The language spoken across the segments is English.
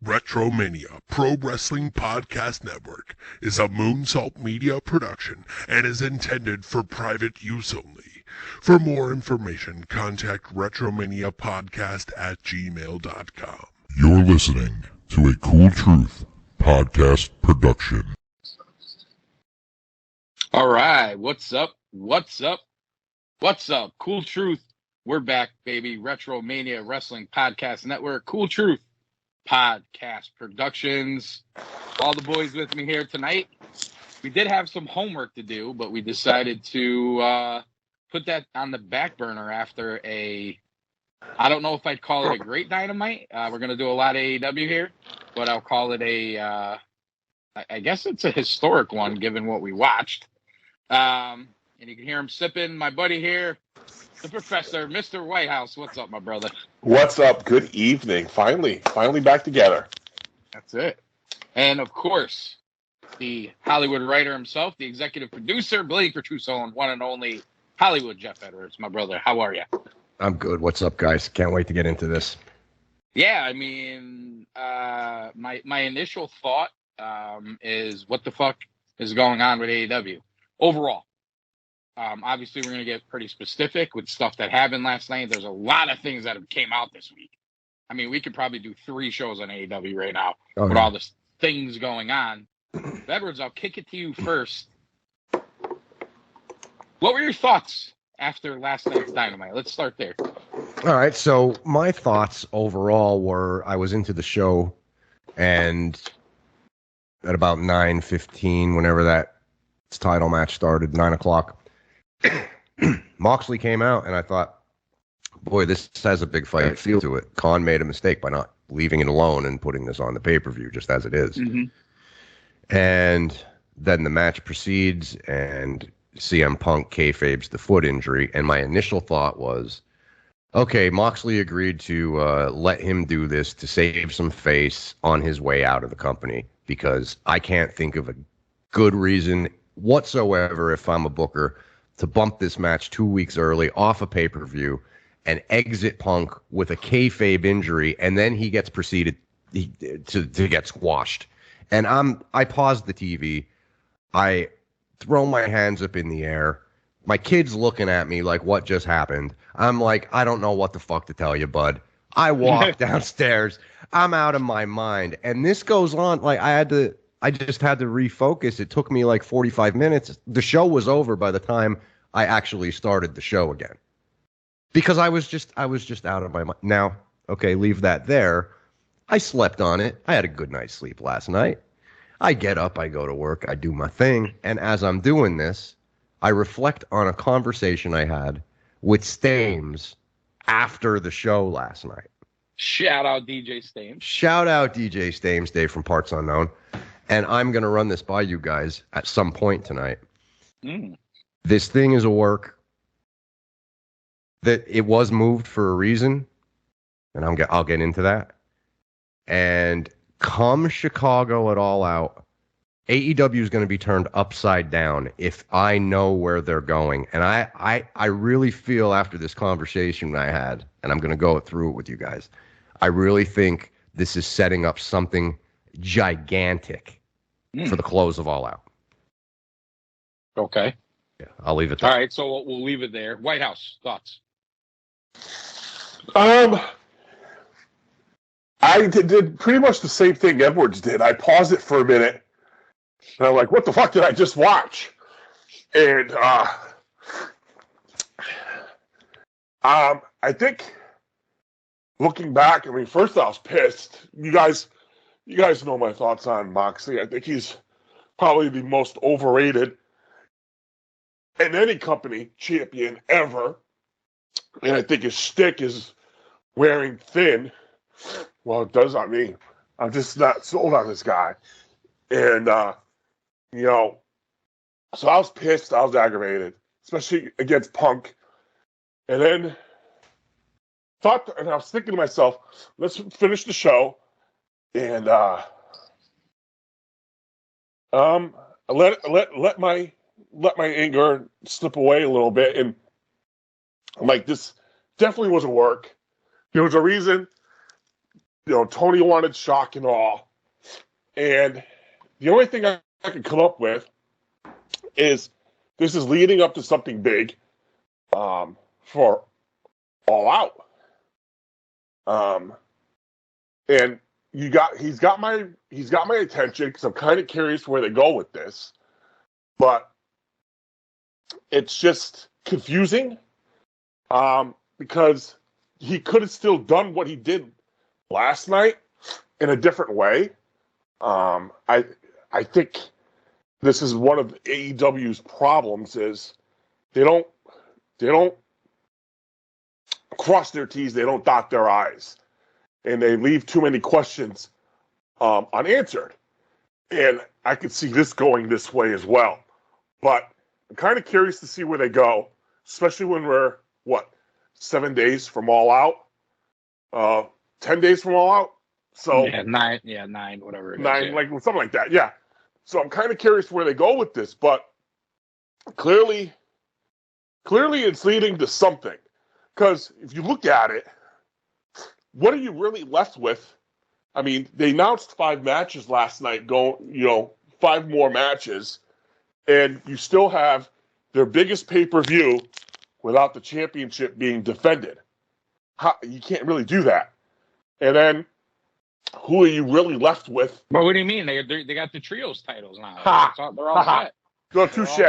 Retromania Pro Wrestling Podcast Network is a Moonsault Media production and is intended for private use only. For more information, contact retromaniapodcast@gmail.com. You're listening to a Cool Truth podcast production. All right, what's up? What's up? What's up? Cool Truth. We're back, baby. Retromania Wrestling Podcast Network. Cool Truth Podcast Productions. All the boys with me here tonight. We did have some homework to do, but we decided to put that on the back burner after I don't know if I'd call it a great Dynamite. We're going to do a lot of AEW here, but I'll call it I guess it's a historic one given what we watched. And you can hear him sipping. My buddy here, the professor, Mr. Whitehouse. What's up, my brother? What's up? Good evening. Finally back together. That's it. And of course, the Hollywood writer himself, the executive producer, Blake Petruso, and one and only Hollywood Jeff Edwards. My brother, how are you? I'm good. What's up, guys? Can't wait to get into this. Yeah, I mean, my initial thought is what the fuck is going on with AEW overall. Obviously, we're going to get pretty specific with stuff that happened last night. There's a lot of things that have came out this week. I mean, we could probably do 3 shows on AEW right now with all the things going on. Edwards, I'll kick it to you first. What were your thoughts after last night's Dynamite? Let's start there. All right, so my thoughts overall were I was into the show, and at about 9:15, whenever that title match started, 9 o'clock, Moxley came out, and I thought, boy, this has a big fight feel to it. Kahn made a mistake by not leaving it alone and putting this on the pay-per-view just as it is. Mm-hmm. And then the match proceeds, and CM Punk kayfabes the foot injury, and my initial thought was, okay, Moxley agreed to let him do this to save some face on his way out of the company, because I can't think of a good reason whatsoever, if I'm a booker, to bump this match 2 weeks early off a pay-per-view and exit Punk with a kayfabe injury, and then he gets proceeded to get squashed. And I paused the TV. I throw my hands up in the air. My kid's looking at me like, what just happened? I'm like, I don't know what the fuck to tell you, bud. I walk downstairs. I'm out of my mind. And this goes on. Like, I just had to refocus. It took me like 45 minutes. The show was over by the time I actually started the show again. Because I was just out of my mind. Now, okay, leave that there. I slept on it. I had a good night's sleep last night. I get up, I go to work, I do my thing. And as I'm doing this, I reflect on a conversation I had with Stames after the show last night. Shout out DJ Stames. Shout out DJ Stames, Dave from Parts Unknown. And I'm going to run this by you guys at some point tonight. This thing is a work that it was moved for a reason, and I'll get into that. And come Chicago at All Out, AEW is going to be turned upside down if I know where they're going. And I really feel after this conversation I had, and I'm going to go through it with you guys, I really think this is setting up something gigantic for the close of All Out. Okay. Yeah, I'll leave it there. All right, so we'll leave it there. Whitehouse, thoughts? I did pretty much the same thing Edwards did. I paused it for a minute, and I'm like, what the fuck did I just watch? And I think looking back, I mean, first I was pissed. You guys know my thoughts on Moxley. I think he's probably the most overrated in any company champion ever. And I think his shtick is wearing thin. Well, it does on me. I'm just not sold on this guy. And, so I was pissed. I was aggravated, especially against Punk. And then I was thinking to myself, let's finish the show. And let my anger slip away a little bit. And I'm like, this definitely wasn't work. There was a reason Tony wanted shock and awe. And the only thing I could come up with is this is leading up to something big for All Out. And he's got my attention because I'm kind of curious where they go with this. But it's just confusing because he could have still done what he did last night in a different way. I think this is one of AEW's problems is they don't cross their T's, they don't dot their I's, and they leave too many questions unanswered. And I could see this going this way as well. But I'm kind of curious to see where they go, especially when we're, 7 days from All Out? 10 days from All Out? So nine, whatever it is. Nine, like something like that, yeah. So I'm kind of curious where they go with this, but clearly it's leading to something. Because if you look at it, what are you really left with? I mean, they announced 5 matches last night, 5 more matches, and you still have their biggest pay-per-view without the championship being defended. You can't really do that. And then, who are you really left with? But what do you mean? They got the trios titles now. They're all set. Go, touche.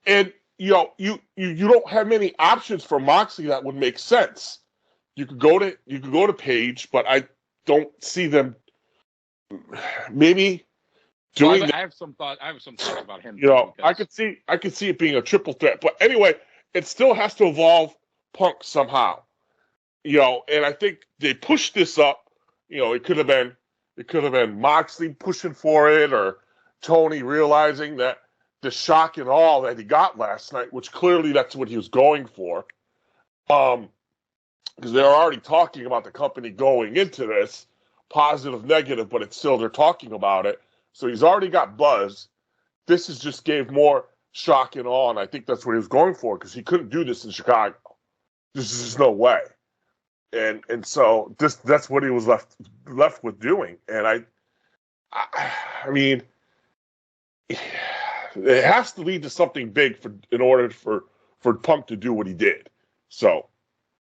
And you don't have many options for Moxie that would make sense. You could go to Page, but I don't see them maybe doing. Well, I have some thoughts about him. I could see it being a triple threat, but anyway, it still has to involve Punk somehow. And I think they pushed this up. It could have been Moxley pushing for it, or Tony realizing that the shock and awe that he got last night, which clearly that's what he was going for. Because they're already talking about the company going into this, positive, negative, but it's still they're talking about it. So he's already got buzz. This is just gave more shock and awe, and I think that's what he was going for because he couldn't do this in Chicago. There's just no way. And so that's what he was left with doing. And I mean, it has to lead to something big in order for Punk to do what he did. So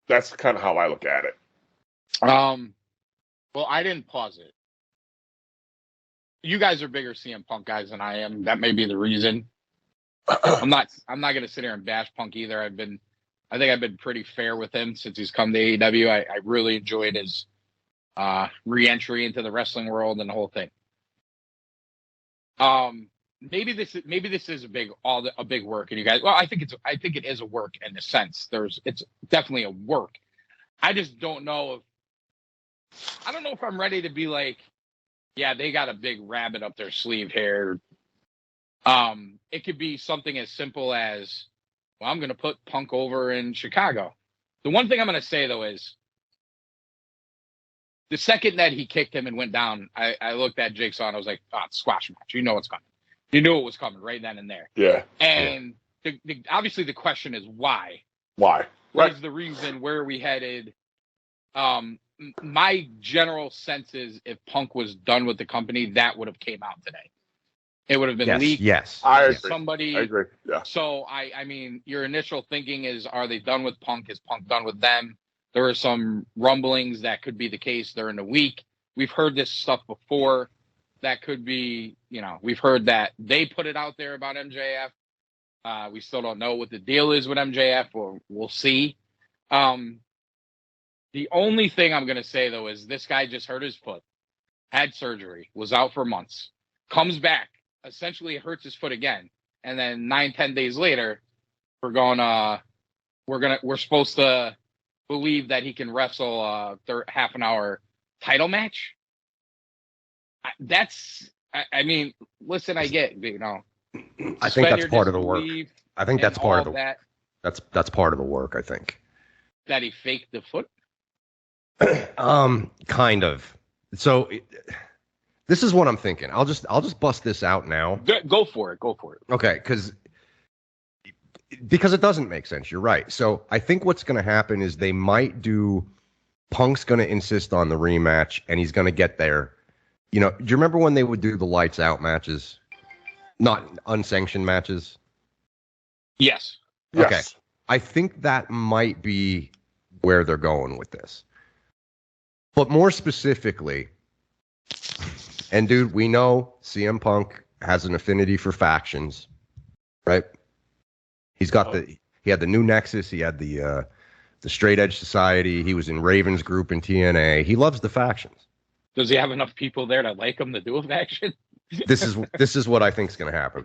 that's kind of how I look at it. Well, I didn't pause it. You guys are bigger CM Punk guys than I am. That may be the reason. I'm not going to sit here and bash Punk either. I think I've been pretty fair with him since he's come to AEW. I really enjoyed his re-entry into the wrestling world and the whole thing. Maybe this is a big work, and you guys. Well, I think it is a work in a sense. It's definitely a work. I just don't know if I'm ready to be like, yeah, they got a big rabbit up their sleeve here. It could be something as simple as, well, I'm going to put Punk over in Chicago. The one thing I'm going to say, though, is the second that he kicked him and went down, I looked at Jigsaw and I was like, oh, it's a squash match. You know what's coming. You knew it was coming right then and there. Yeah. And obviously the question is why? Why? What is the reason? Where are we headed? My general sense is if Punk was done with the company, that would have came out today. It would have been leaked. Yes. I agree. Somebody. I agree. Yeah. So I mean, your initial thinking is, are they done with Punk? Is Punk done with them? There are some rumblings that could be the case during the week. We've heard this stuff before. That could be, we've heard that they put it out there about MJF. We still don't know what the deal is with MJF. We'll see. The only thing I'm going to say, though, is this guy just hurt his foot, had surgery, was out for months, comes back, essentially hurts his foot again. And then 9-10 days later, we're supposed to believe that he can wrestle a half an hour title match. I mean, listen, I get, I think that's part of the work. I think that's part of that. That's part of the work, I think. That he faked the foot? Kind of. So this is what I'm thinking. I'll just bust this out now. Go for it. Okay, because it doesn't make sense. You're right. So I think what's going to happen is they might do Punk's going to insist on the rematch, and he's going to get there. Do you remember when they would do the lights out matches? Not unsanctioned matches? Yes. Okay. Yes. I think that might be where they're going with this. But more specifically, and dude, we know CM Punk has an affinity for factions, right? He had the New Nexus, he had the Straight Edge Society, he was in Raven's group in TNA. He loves the factions. Does he have enough people there to like him to do a faction? This is what I think is going to happen.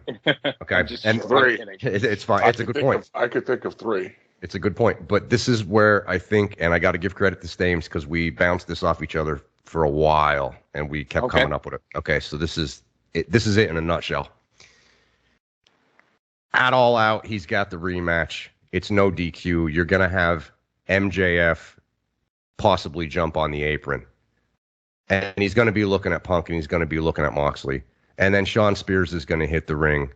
Okay, and it's fine. It's a good point. I could think of 3. It's a good point, but this is where I think, and I got to give credit to Stames because we bounced this off each other for a while, and we kept coming up with it. Okay, so this is it. This is it in a nutshell. At All Out, he's got the rematch. It's no DQ. You're gonna have MJF possibly jump on the apron, and he's gonna be looking at Punk, and he's gonna be looking at Moxley, and then Shawn Spears is gonna hit the ring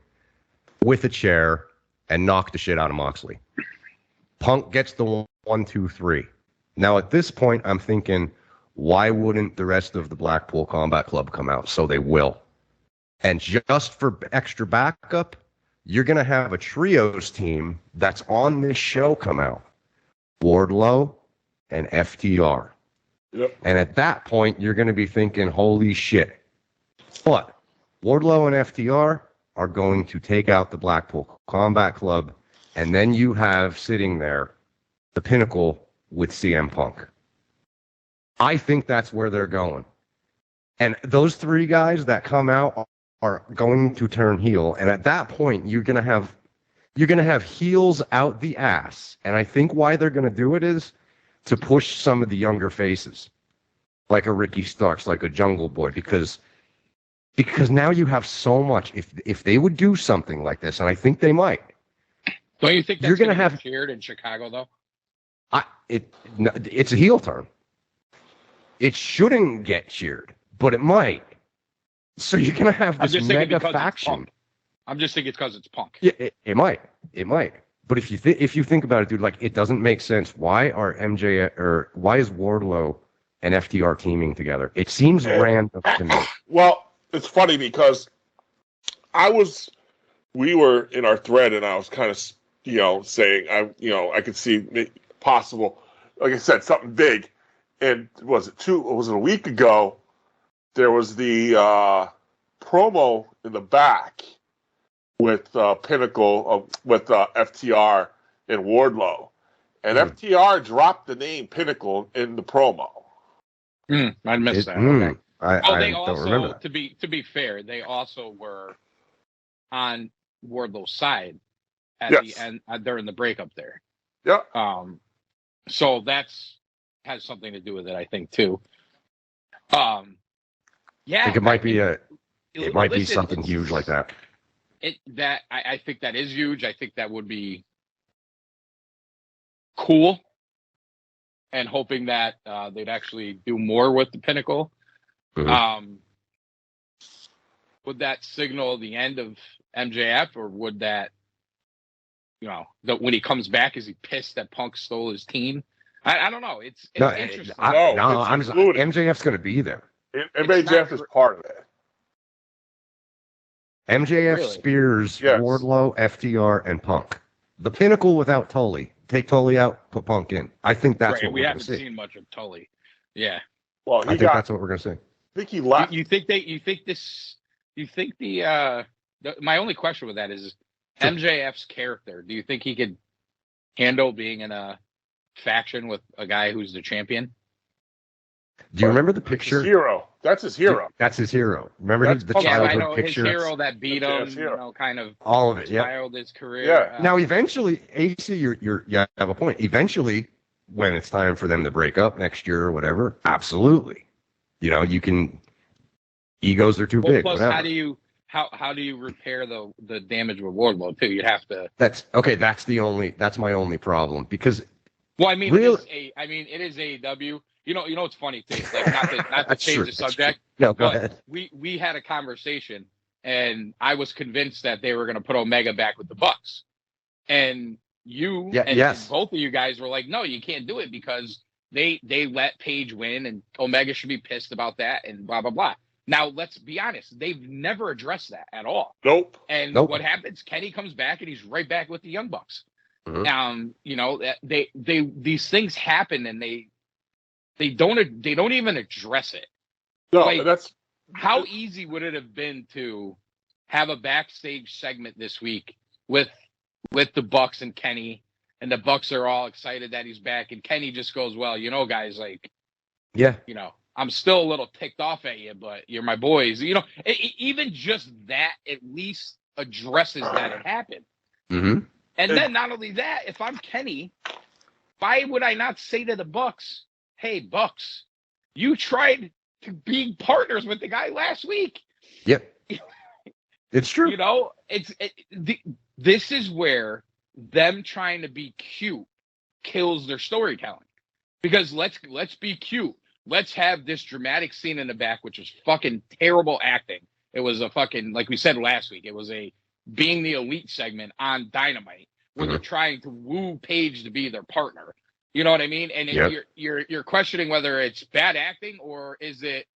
with a chair and knock the shit out of Moxley. Punk gets the 1, 2, 3. Now, at this point, I'm thinking, why wouldn't the rest of the Blackpool Combat Club come out? So they will. And just for extra backup, you're going to have a trios team that's on this show come out. Wardlow and FTR. Yep. And at that point, you're going to be thinking, holy shit. But Wardlow and FTR are going to take out the Blackpool Combat Club. And then you have sitting there the Pinnacle with CM Punk. I think that's where they're going. And those 3 guys that come out are going to turn heel. And at that point, you're going to have heels out the ass. And I think why they're going to do it is to push some of the younger faces, like a Ricky Starks, like a Jungle Boy, because now you have so much. If they would do something like this, and I think they might. Don't you think that's going to have cheered in Chicago, though? It's a heel turn. It shouldn't get cheered, but it might. So you're going to have this mega faction. I'm just thinking it's because it's Punk. Yeah, it might. It might. But if you think about it, dude, like it doesn't make sense. Why is Wardlow and FTR teaming together? It seems random to me. Well, it's funny because we were in our thread, and I was kind of saying I could see possible, like I said, something big. And was it a week ago? There was the promo in the back with Pinnacle with FTR and Wardlow, and FTR dropped the name Pinnacle in the promo. I missed that. Okay. I don't remember that. To be fair, they also were on Wardlow's side at the end during the breakup there. Yeah. So has something to do with it, I think, too. I think it might be something huge like that. I think that is huge. I think that would be cool, and hoping that they'd actually do more with the Pinnacle. Mm-hmm. Would that signal the end of MJF, or would that, that when he comes back, is he pissed that Punk stole his team? I don't know. It's interesting. MJF's going to be there. MJF is part of it. MJF, really? Spears, yes. Wardlow, FTR, and Punk. The Pinnacle without Tully. Take Tully out, put Punk in. I think that's what we're going to see. We haven't seen much of Tully. Yeah. Well, I think that's what we're going to see. I think he left. My only question with that is MJF's character. Do you think he could handle being in a faction with a guy who's the champion? Do you remember the picture? That's his hero. That's his hero. Remember the childhood picture? His hero that beat him, kind of all of it. Styled his career. Yeah. Now, eventually, AC, you have a point. Eventually, when it's time for them to break up next year or whatever, absolutely. You can. Egos are too big. Plus, whatever. how do you repair the damage with Wardlow too? You'd have to. That's my only problem because. Well, I mean, it is AEW. You know what's funny too? Like, not to change the subject. No, go ahead. We had a conversation, and I was convinced that they were going to put Omega back with the Bucks, and both of you guys were like, "No, you can't do it because they let Paige win, and Omega should be pissed about that, and blah blah blah. Now let's be honest, they've never addressed that at all. Nope. And Nope. what happens? Kenny comes back, and he's right back with the Young Bucks. Mhm. You know, these things happen, and they don't even address it. No, Like, that's how easy would it have been to have a backstage segment this week with the Bucks and Kenny, and the Bucks are all excited that he's back, and Kenny just goes, well, you know, guys, like, Yeah. you know, I'm still a little ticked off at you, but you're my boys. You know, even just that at least addresses that it happened. Mm-hmm. And then not only that, if I'm Kenny, why would I not say to the Bucks, hey, Bucks, you tried to be partners with the guy last week? Yep. It's true. You know, this is where them trying to be cute kills their storytelling. Because let's be cute. Let's have this dramatic scene in the back, which was fucking terrible acting. It was a fucking, like we said last week, it was a being the elite segment on Dynamite where they're trying to woo Paige to be their partner. You know what I mean? And you're questioning whether it's bad acting or is it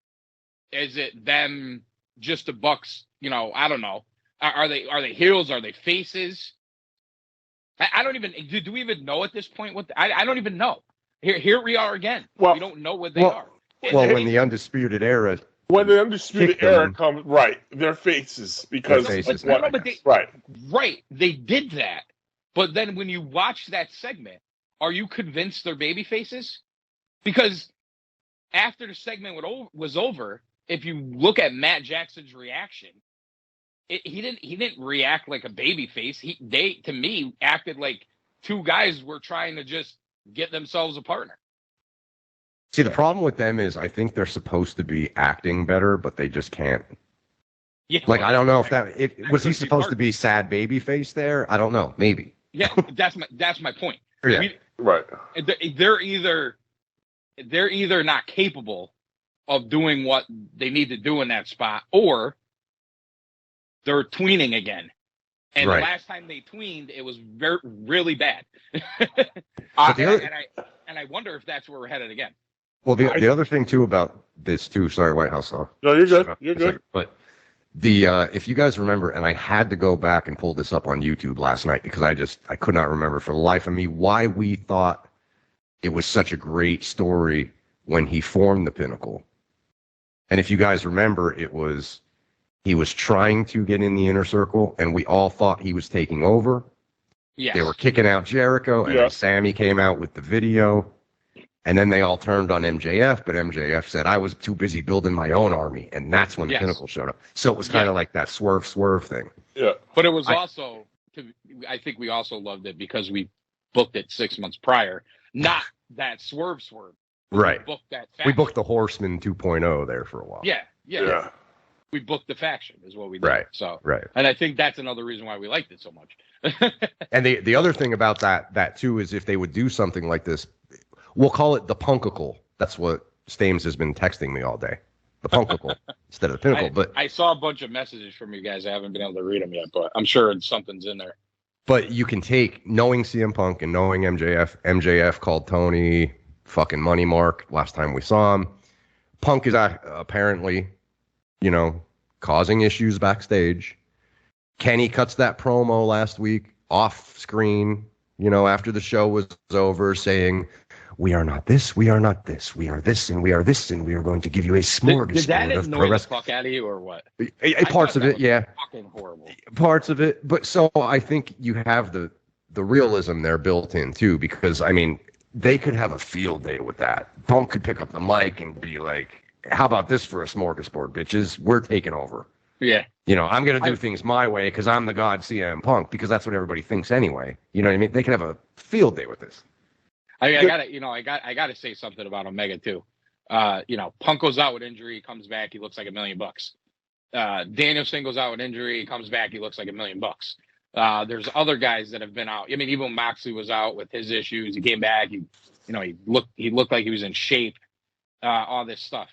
them just the Bucks? You know, I don't know. Are they heels? Are they faces? I don't even. Do we even know at this point what? I don't even know. Here we are again. Well, we don't know what they are. Well, when the Undisputed Era. When the Undisputed Era comes, right, their faces, because Their faces, of what, but they, right, they did that. But then when you watch that segment, are you convinced they're baby faces? Because after the segment was over, if you look at Matt Jackson's reaction, he didn't react like a baby face. They to me acted like two guys were trying to just get themselves a partner. See, the problem with them is I think they're supposed to be acting better, but they just can't. Yeah, like, I don't know if was he supposed to be sad baby face there? I don't know. Maybe. Yeah, that's my point. Yeah. Right. They're either not capable of doing what they need to do in that spot, or they're tweening again. And the last time they tweened, it was really bad. And I wonder if that's where we're headed again. Well, the other thing too about this too. Sorry, Whitehouse. No, you're good. You're good. But if you guys remember, and I had to go back and pull this up on YouTube last night because I could not remember for the life of me why we thought it was such a great story when he formed the Pinnacle. And if you guys remember, he was trying to get in the Inner Circle, and we all thought he was taking over. Yes. They were kicking out Jericho, and then Sammy came out with the video. And then they all turned on MJF, but MJF said, I was too busy building my own army. And that's when the Pinnacle showed up. So it was kind of like that swerve thing. Yeah. But it was I think we also loved it because we booked it 6 months prior. Not that swerve. Right. We booked the Horseman 2.0 there for a while. Yeah. We booked the faction is what we did. Right. So, right. And I think that's another reason why we liked it so much. And the other thing about that too is if they would do something like this, we'll call it the Punkacle. That's what Stames has been texting me all day. The Punkacle instead of the Pinnacle. But I saw a bunch of messages from you guys. I haven't been able to read them yet, but I'm sure something's in there. But you can take knowing CM Punk and knowing MJF. MJF called Tony fucking Money Mark last time we saw him. Punk is apparently, causing issues backstage. Kenny cuts that promo last week off screen, after the show was over, saying, we are not this, we are not this, we are this, and we are this, and we are going to give you a smorgasbord. Did that annoy the fuck out of you, or what? Parts of it, yeah. Fucking horrible. Parts of it, but so I think you have the realism there built in too, because I mean they could have a field day with that. Punk could pick up the mic and be like, "How about this for a smorgasbord, bitches? We're taking over." Yeah. I'm going to do things my way because I'm the god CM Punk, because that's what everybody thinks anyway. You know what I mean? They could have a field day with this. I gotta say something about Omega too. Punk goes out with injury, comes back, he looks like $1 million. Danielson goes out with injury, comes back, he looks like $1 million. There's other guys that have been out. I mean, even Moxley was out with his issues. He came back. He looked like he was in shape. All this stuff.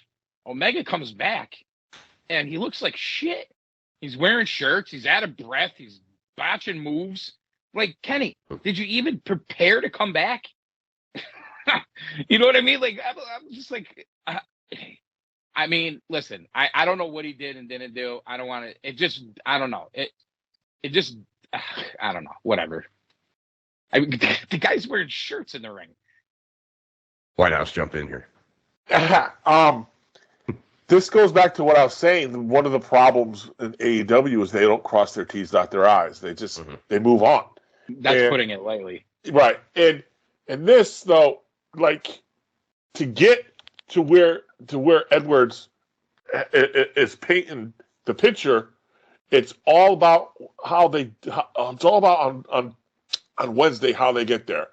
Omega comes back, and he looks like shit. He's wearing shirts. He's out of breath. He's botching moves. Like, Kenny, did you even prepare to come back? You know what I mean? Like, I'm just like, I mean, listen, I don't know what he did and didn't do. I don't want to. It just, I don't know. It just, I don't know. Whatever. The guy's wearing shirts in the ring. Whitehouse, jump in here. This goes back to what I was saying. One of the problems in AEW is they don't cross their T's, dot their I's. They just they move on. That's putting it lightly. Right. And this though, like, to get to where Edwards is painting the picture, it's all about it's all about on Wednesday how they get there.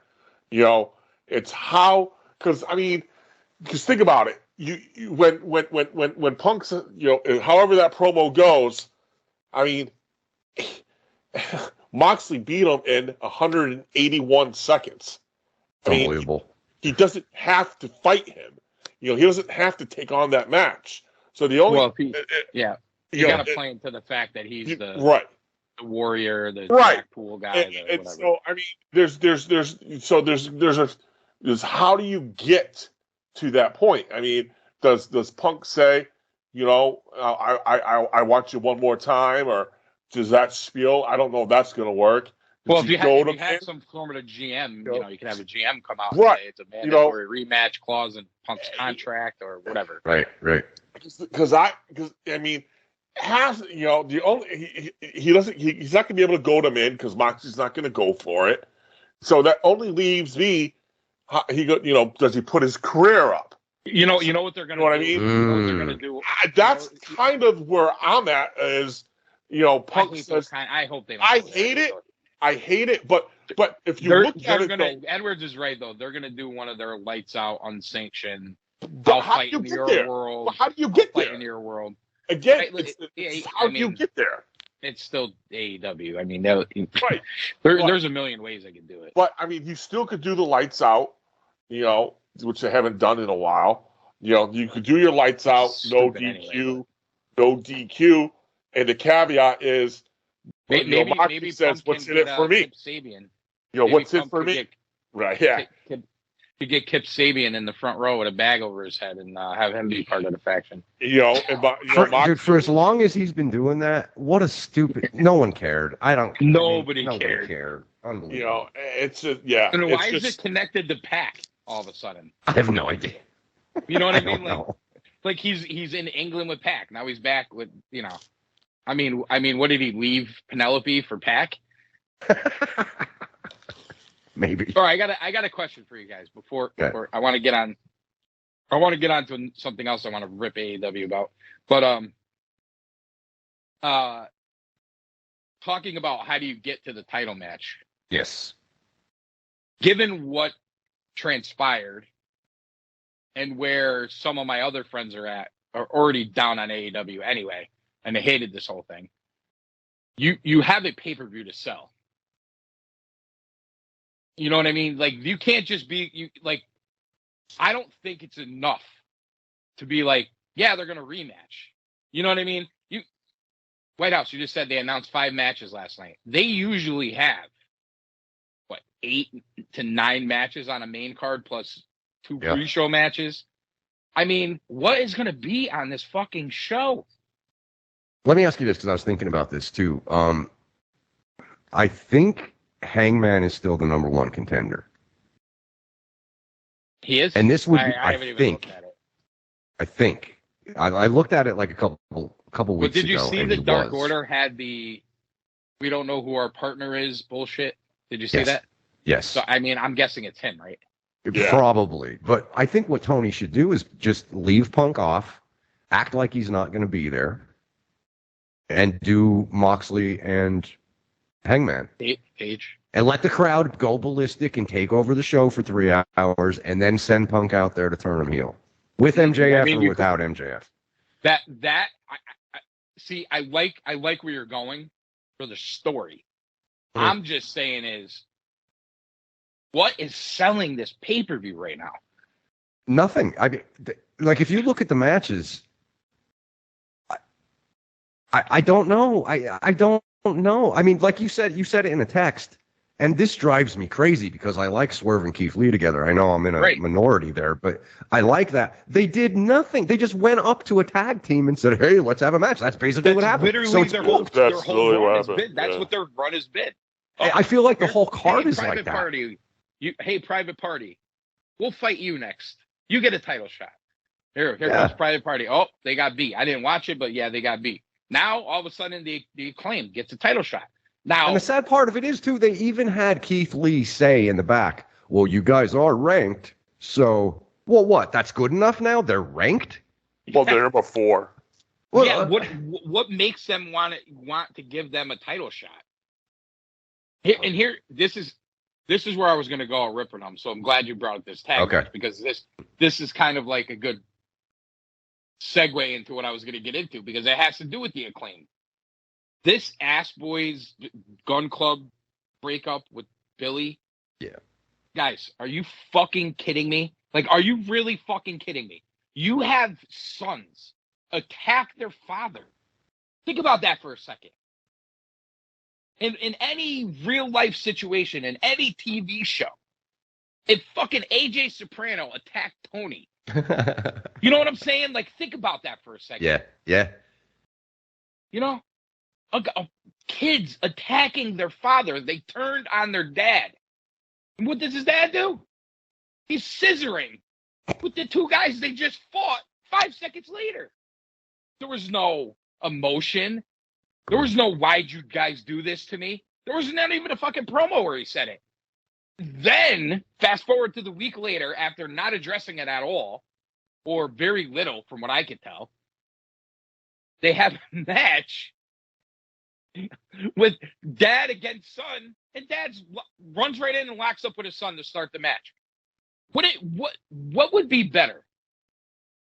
You know, it's how, because think about it. You when Punk's, you know, however that promo goes, I mean, Moxley beat him in 181 seconds. Unbelievable. He doesn't have to fight him. You know, he doesn't have to take on that match. So the only you got to play into the fact that he's the warrior, the Blackpool guy, and whatever. so I mean, there's how do you get to that point? I mean, does Punk say, you know, I want you one more time, or does that spiel? I don't know if that's going to work. Well, if you have some form of GM, you know, you can have a GM come out and say it's a mandatory rematch clause in Punk's contract or whatever. Right. Because I mean, you know, the only he's not going to be able to goad him in because Moxie's not going to go for it. So that only leaves me. Does he put his career up? You know what they're going to do. What I mean? You know what they're going to do. That's kind of where I'm at. Is, you know, Punk says, I hope they don't. I hate it, but if you look at it, Edwards is right though. They're gonna do one of their lights out, unsanctioned. How do you get there? World. How do you get there? In your world. Again, how do you get there? It's still AEW. I mean, there's a million ways they can do it. But I mean, you still could do the lights out, you know, which they haven't done in a while. You know, you could do your lights out, no DQ, and the caveat is. Maybe says, "What's in it for me?" Sabian. You know, what's in it for me? Right? Yeah. Could get Kip Sabian in the front row with a bag over his head and have him be part of the faction. You know, dude, for as long as he's been doing that, what a stupid. No one cared. Nobody cared. Unbelievable. You know, it's yeah. And why is it connected to Pac all of a sudden? I have no idea. You know what I mean? Like he's in England with Pac. Now he's back with, you know. I mean, what did he leave Penelope for Pac? Maybe. All right, I got a question for you guys before I want to get on. I want to get on to something else I want to rip AEW about. But talking about how do you get to the title match? Yes. Given what transpired and where some of my other friends are already down on AEW anyway. And they hated this whole thing. You have a pay-per-view to sell. You know what I mean? Like, you can't just be I don't think it's enough to be like, yeah, they're gonna rematch. You know what I mean? Whitehouse, you just said they announced 5 matches last night. They usually have 8 to 9 matches on a main card plus 2 pre-show matches. I mean, what is gonna be on this fucking show? Let me ask you this, because I was thinking about this too. I think Hangman is still the number 1 contender. He is? And this would be, I haven't even looked at it. I think. I looked at it like a couple weeks ago. But did you see the Dark Order had the "we don't know who our partner is" bullshit? Did you see that? Yes. So, I mean, I'm guessing it's him, right? Yeah. Probably. But I think what Tony should do is just leave Punk off, act like he's not going to be there, and do Moxley and Hangman. Page. And let the crowd go ballistic and take over the show for 3 hours, and then send Punk out there to turn him heel. With MJF or without MJF. I see, I like where you're going for the story. I'm just saying is, what is selling this pay-per-view right now? Nothing. I mean, like, if you look at the matches, I don't know. I don't know. I mean, like you said it in a text. And this drives me crazy because I like Swerve and Keith Lee together. I know I'm in a minority there, but I like that. They did nothing. They just went up to a tag team and said, hey, let's have a match. That's basically what happened. Literally so it's their booked. whole run has been. That's what their run has been. Oh, I feel like the whole card is like that. Party. Private Party. We'll fight you next. You get a title shot. Here comes Private Party. Oh, they got beat. I didn't watch it, but yeah, they got beat. Now, all of a sudden, the Acclaim gets a title shot. Now, and the sad part of it is, too, they even had Keith Lee say in the back, well, you guys are ranked, so, well, what? That's good enough now? They're ranked? Well, they're before. Well, yeah, what makes them want to give them a title shot? This is where I was going to go ripping them, so I'm glad you brought up this tag match, because this is kind of like a good segue into what I was going to get into, because it has to do with the Acclaim. This Ass Boys Gun Club breakup with Billy. Yeah. Guys, are you fucking kidding me? Like, are you really fucking kidding me? You have sons attack their father. Think about that for a second. In any real life situation, in any TV show, if fucking AJ Soprano attacked Tony, you know what I'm saying? Like, think about that for a second. Yeah. You know? Kids attacking their father. They turned on their dad. And what does his dad do? He's scissoring with the two guys they just fought 5 seconds later. There was no emotion. There was no, why'd you guys do this to me? There was not even a fucking promo where he said it. Then, fast forward to the week later, after not addressing it at all, or very little from what I could tell, they have a match with dad against son, and dad runs right in and locks up with his son to start the match. What would be better?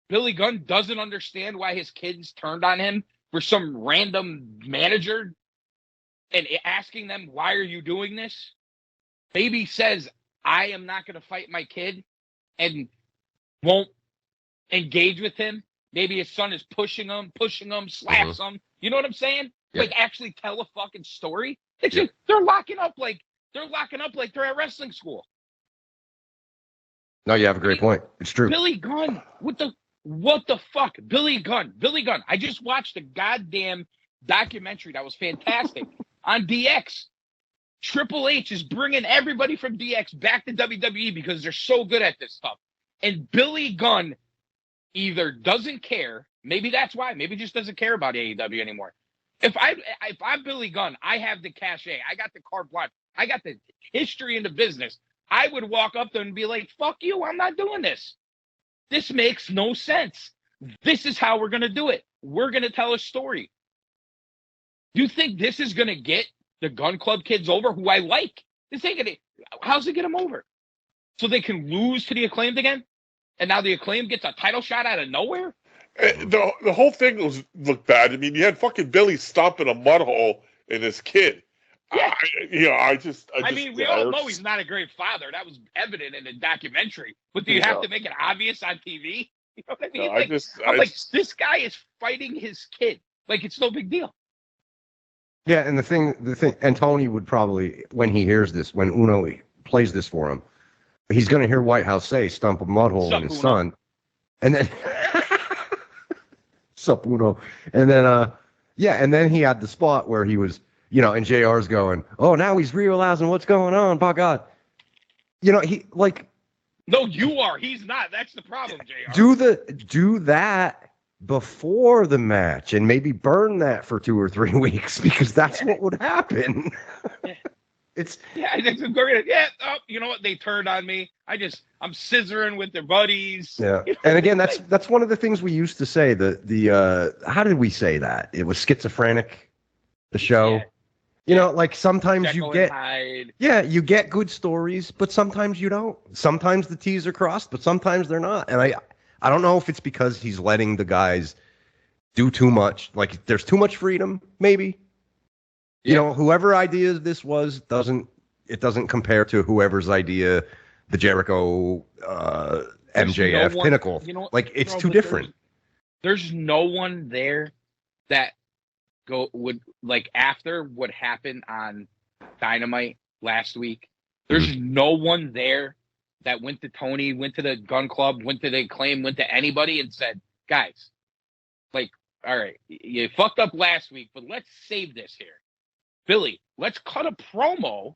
Billy Gunn doesn't understand why his kids turned on him for some random manager and asking them, why are you doing this? Maybe says, I am not going to fight my kid, and won't engage with him. Maybe his son is pushing him, slaps him. You know what I'm saying? Like, actually tell a fucking story. They're locking up like they're at wrestling school. No, you have a great point. It's true. Billy Gunn, what the fuck? Billy Gunn. I just watched a goddamn documentary that was fantastic on DX. Triple H is bringing everybody from DX back to WWE because they're so good at this stuff. And Billy Gunn either doesn't care, maybe that's why, maybe just doesn't care about AEW anymore. If I'm Billy Gunn, I have the cachet, I got the carte blanche, I got the history in the business. I would walk up there and be like, fuck you, I'm not doing this. This makes no sense. This is how we're going to do it. We're going to tell a story. Do you think this is going to get the Gun Club kids over, who I like? This ain't going to, how's it get them over? So they can lose to the Acclaimed again? And now the Acclaimed gets a title shot out of nowhere? The whole thing looked bad. I mean, you had fucking Billy stomping a mud hole in his kid. Yeah. I mean, we all know he's not a great father. That was evident in the documentary. But do you have to make it obvious on TV? You know what I mean? No, this guy is fighting his kid. Like, it's no big deal. Yeah, and the thing, and Tony would probably, when he hears this, when Uno plays this for him, he's going to hear Whitehouse say, stump a mud hole in his son. And then, sup, Uno. And then, and then he had the spot where he was, and JR's going, oh, now he's realizing what's going on, by God. He, like... No, you are. He's not. That's the problem, JR. Do that before the match and maybe burn that for 2 or 3 weeks, because that's what would happen. You know what? They turned on me. I'm scissoring with their buddies. Yeah. And again, that's one of the things we used to say. The how did we say that? It was schizophrenic, the show. Yeah. Like sometimes Jekyll you get good stories, but sometimes you don't. Sometimes the T's are crossed, but sometimes they're not. And I don't know if it's because he's letting the guys do too much. Like there's too much freedom, maybe. Yeah. Whoever idea this was doesn't compare to whoever's idea the Jericho MJF Pinnacle. It's too different. There's no one there that would after what happened on Dynamite last week. There's no one there that went to Tony, went to the Gun Club, went to the Acclaim, went to anybody and said, guys, like, all right, you fucked up last week, but let's save this here. Billy, let's cut a promo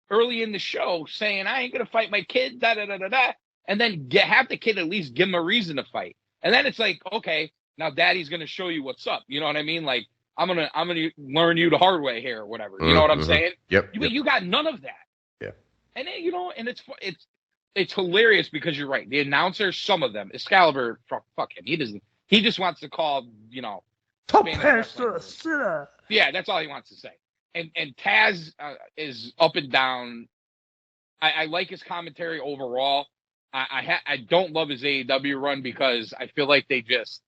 early in the show saying, I ain't going to fight my kid, da-da-da-da-da, and then have the kid at least give him a reason to fight. And then it's like, okay, now daddy's going to show you what's up. You know what I mean? Like, I'm gonna learn you the hard way here or whatever. You know what I'm saying? Yep. But you got none of that. Yeah. And then, and it's hilarious because you're right. The announcers, some of them, Excalibur, fuck him. He just wants to call, Top that's all he wants to say. And Taz is up and down. I like his commentary overall. I don't love his AEW run because I feel like they just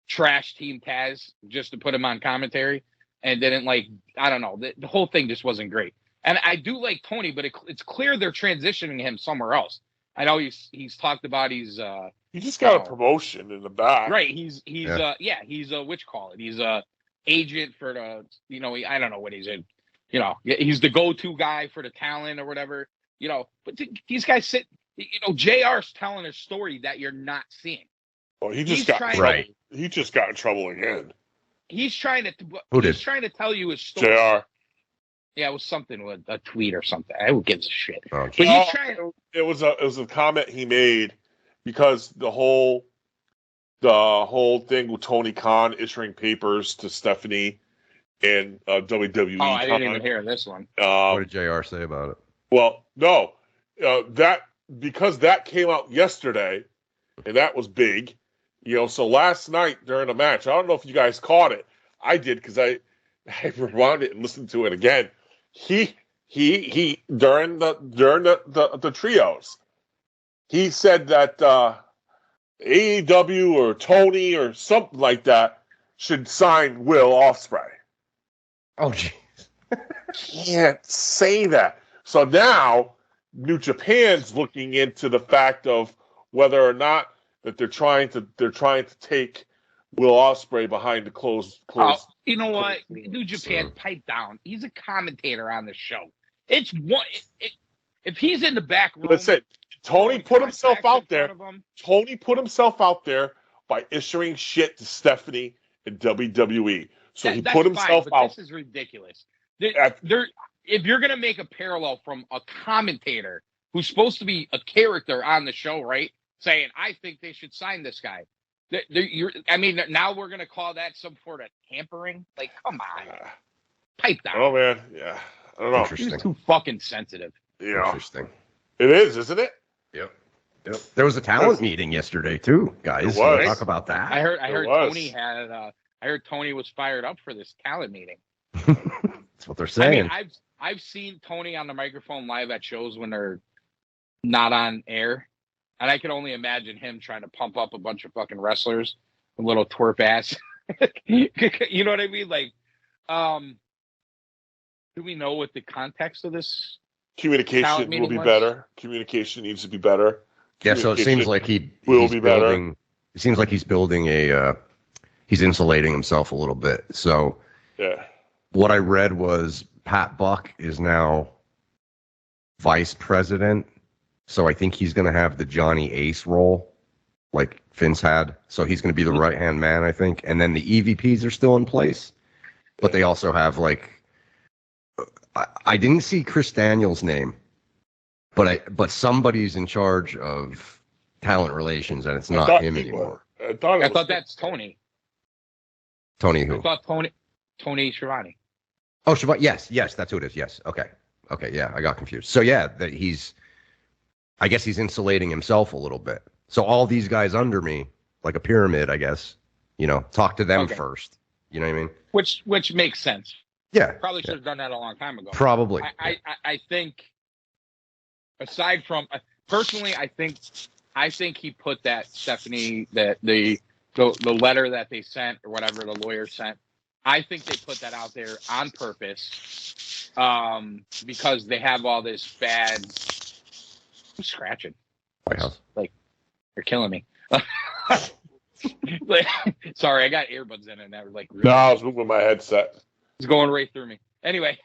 trashed Team Taz just to put him on commentary and didn't I don't know. The whole thing just wasn't great. And I do like Tony, but it's clear they're transitioning him somewhere else. I know he's talked about he just got a promotion in the back. Right. He's a which call it. He's a agent for the I don't know what he's in. He's the go-to guy for the talent or whatever. But these guys JR's telling a story that you're not seeing. Well, he just got in trouble again. He's trying to tell you his story. JR. Yeah, it was something with a tweet or something. Who gives a shit? But he's trying. It was a comment he made because the whole thing with Tony Khan issuing papers to Stephanie and WWE. Oh, I didn't even hear this one. What did JR say about it? Well, no, because that came out yesterday, and that was big. So last night during the match, I don't know if you guys caught it. I did because I rewound it and listened to it again. He during the trios, he said that AEW or Tony or something like that should sign Will Ospreay. Oh, jeez. Can't say that. So now New Japan's looking into the fact of whether or not that they're trying to take Will Ospreay behind the closed. You know what? New Japan, pipe down. He's a commentator on the show. It's one. If he's in the back room, listen. Tony put himself out there. Tony put himself out there by issuing shit to Stephanie and WWE. So he put himself out. This is ridiculous. If you're gonna make a parallel from a commentator who's supposed to be a character on the show, right? Saying, I think they should sign this guy. Now we're going to call that some sort of tampering? Like, come on. Pipe down. Oh, man. Yeah. I don't know. Interesting. He's too fucking sensitive. Yeah. Interesting. It is, isn't it? Yep. There was a talent meeting yesterday, too, guys. Talk about that. I heard Tony was fired up for this talent meeting. That's what they're saying. I've seen Tony on the microphone live at shows when they're not on air. And I can only imagine him trying to pump up a bunch of fucking wrestlers, a little twerp ass. You know what I mean? Like, do we know what the context of this? Communication will be better. Communication needs to be better. Yeah, so it seems like he's be better. It seems like he's building he's insulating himself a little bit. So yeah, what I read was Pat Buck is now vice president. So I think he's going to have the Johnny Ace role, like Vince had. So he's going to be the right-hand man, I think. And then the EVPs are still in place. But they also have, I didn't see Chris Daniels' name, but somebody's in charge of talent relations, and it's not him anymore. I thought that's Tony. Tony who? I thought Tony Schiavone. Oh, Schiavone. Yes, that's who it is. Yes. Okay, yeah, I got confused. So, yeah, I guess he's insulating himself a little bit. So all these guys under me, like a pyramid, I guess, talk to them first. You know what I mean? Which makes sense. Yeah. Probably should have done that a long time ago. Probably. I think, aside from personally, I think he put that Stephanie the letter that they sent or whatever the lawyer sent. I think they put that out there on purpose because they have all this bad. I'm scratching. Whitehouse. Like, you're killing me. Sorry, I got earbuds in and that was like. Really no, I was moving my headset. It's going right through me. Anyway,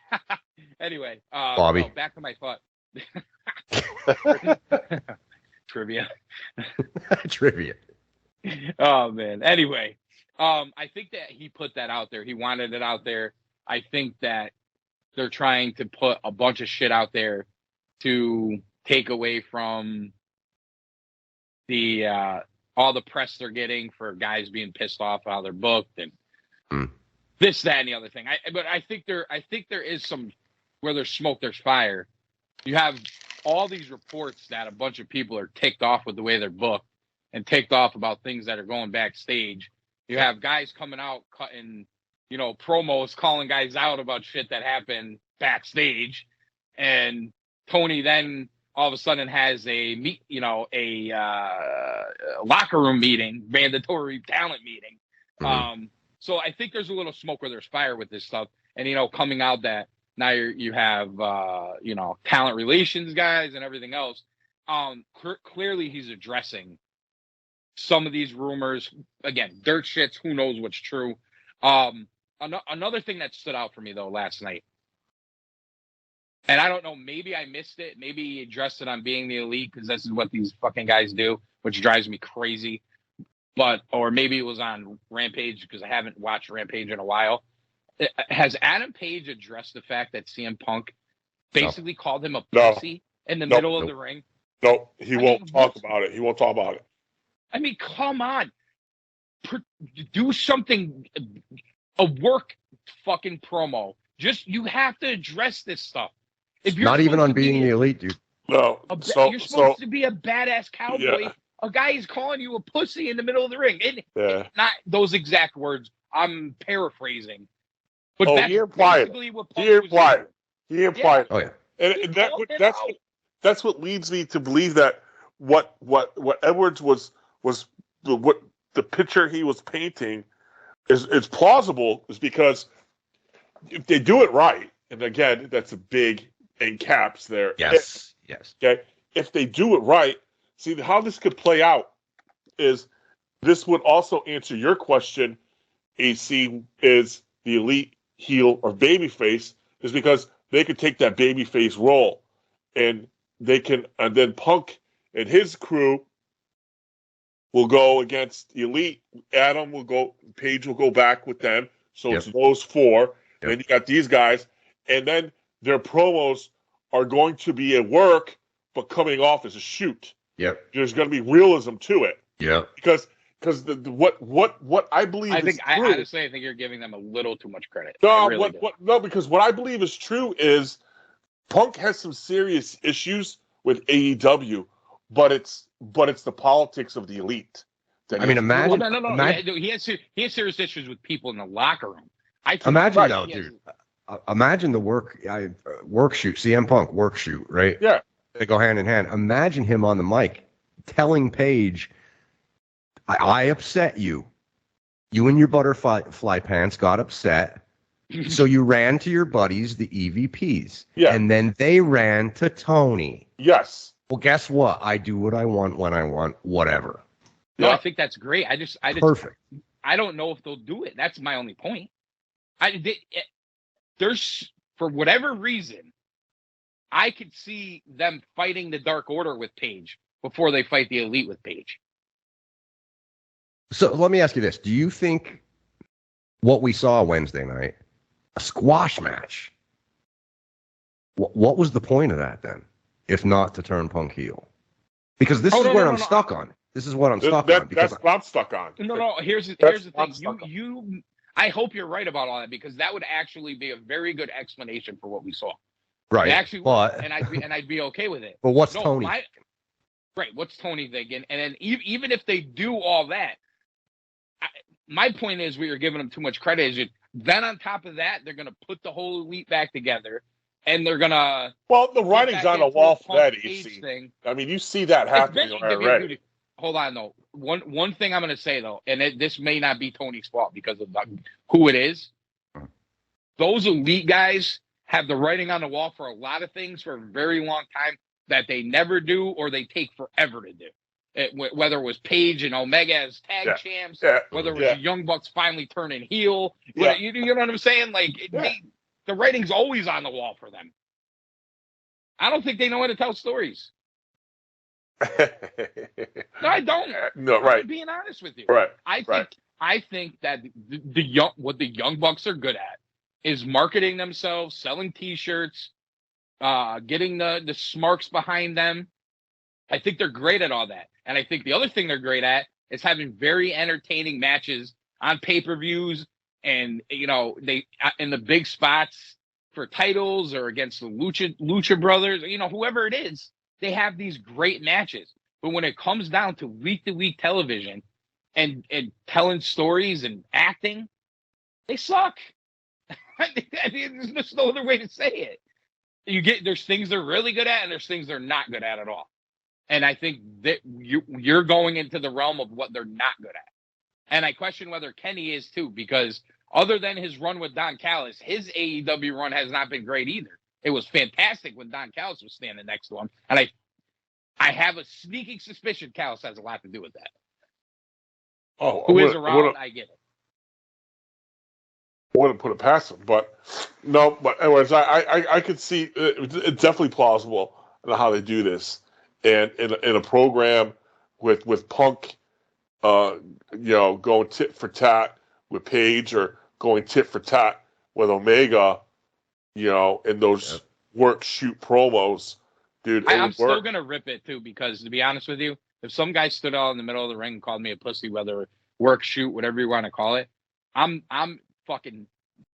Bobby. no, back to my thought. Trivia. Trivia. Oh man. Anyway, I think that he put that out there. He wanted it out there. I think that they're trying to put a bunch of shit out there to take away from the all the press they're getting for guys being pissed off how they're booked and this, that, and the other thing. But I think there is some where there's smoke, there's fire. You have all these reports that a bunch of people are ticked off with the way they're booked and ticked off about things that are going backstage. You have guys coming out cutting, promos, calling guys out about shit that happened backstage, and Tony then all of a sudden has a locker room meeting, mandatory talent meeting. So I think there's a little smoke where there's fire with this stuff, and coming out that now you have talent relations guys and everything else. Clearly he's addressing some of these rumors. Again, dirt shits. Who knows what's true? Another thing that stood out for me though last night, and I don't know, maybe I missed it. Maybe he addressed it on Being the Elite because this is what these fucking guys do, which drives me crazy. Or maybe it was on Rampage because I haven't watched Rampage in a while. Has Adam Page addressed the fact that CM Punk basically called him a pussy in the middle of the ring? No, he won't talk about it. He won't talk about it. I mean, come on. Do something, a work fucking promo. You have to address this stuff. If you're not even on Being the Elite, dude. No. You're supposed to be a badass cowboy. Yeah. A guy is calling you a pussy in the middle of the ring. Not those exact words. I'm paraphrasing. But that's he implied basically what Punk was doing. He implied. Yeah. Oh yeah. And that's what leads me to believe that what Edwards was what the picture he was painting is plausible, is because if they do it right, and again that's a big in caps there. Yes. Okay. If they do it right, see how this could play out is this would also answer your question, AC, is the Elite heel or babyface, is because they could take that babyface role and then Punk and his crew will go against the Elite. Page will go back with them. So it's those four. Yep. And then you got these guys. And then their promos are going to be at work, but coming off as a shoot. Yep. There's going to be realism to it. Yeah. Because what I believe is true. Honestly, I think you're giving them a little too much credit. No, because what I believe is true is Punk has some serious issues with AEW, but it's the politics of the Elite. Imagine. No. He has serious issues with people in the locker room. Imagine though, dude. Imagine the work shoot, CM Punk work shoot, right? Yeah. They go hand in hand. Imagine him on the mic telling Page, I upset you. You and your butterfly pants got upset. So you ran to your buddies, the EVPs. Yeah. And then they ran to Tony. Yes. Well, guess what? I do what I want when I want, whatever. No, I think that's great. I just perfect. I don't know if they'll do it. That's my only point. There's, for whatever reason, I could see them fighting the Dark Order with Page before they fight the Elite with Page. So let me ask you this. Do you think what we saw Wednesday night, a squash match, what was the point of that then, if not to turn Punk heel? Because this is where I'm stuck on. This is what I'm stuck on. That's what I'm stuck on. No. Here's the thing. I hope you're right about all that, because that would actually be a very good explanation for what we saw. Right. It actually would, and I'd be okay with it. But what's Tony? Right. What's Tony thinking? And then even if they do all that, my point is, we are giving them too much credit. Is then on top of that, they're going to put the whole Elite back together, and they're going to. Well, the writing's on the wall for that. I mean, you see that happening already. Hold on, though. One thing I'm going to say, though, and this may not be Tony's fault because of who it is. Those Elite guys have the writing on the wall for a lot of things for a very long time that they never do, or they take forever to do. Whether it was Page and Omega as tag champs, whether it was the Young Bucks finally turning heel. You know what I'm saying? Like, The writing's always on the wall for them. I don't think they know how to tell stories. No, I don't. No, right. I'm being honest with you. Right. I think that what the Young Bucks are good at is marketing themselves, selling T-shirts, getting the smarks behind them. I think they're great at all that. And I think the other thing they're great at is having very entertaining matches on pay-per-views, and they in the big spots for titles or against the Lucha Brothers, whoever it is, they have these great matches. But when it comes down to week-to-week television and telling stories and acting, they suck. I mean, there's just no other way to say it. There's things they're really good at, and there's things they're not good at all. And I think that you're going into the realm of what they're not good at. And I question whether Kenny is too, because other than his run with Don Callis, his AEW run has not been great either. It was fantastic when Don Callis was standing next to him. And I have a sneaking suspicion Callis has a lot to do with that. Oh, Who is around, I get it. I wouldn't put it past him, but no. But anyways, I could see it's definitely plausible on how they do this, and in a program with Punk, going tit for tat with Page, or going tit for tat with Omega, in those work shoot promos, dude. I'm still gonna rip it too, because to be honest with you, if some guy stood out in the middle of the ring and called me a pussy, whether work shoot, whatever you want to call it, I'm fucking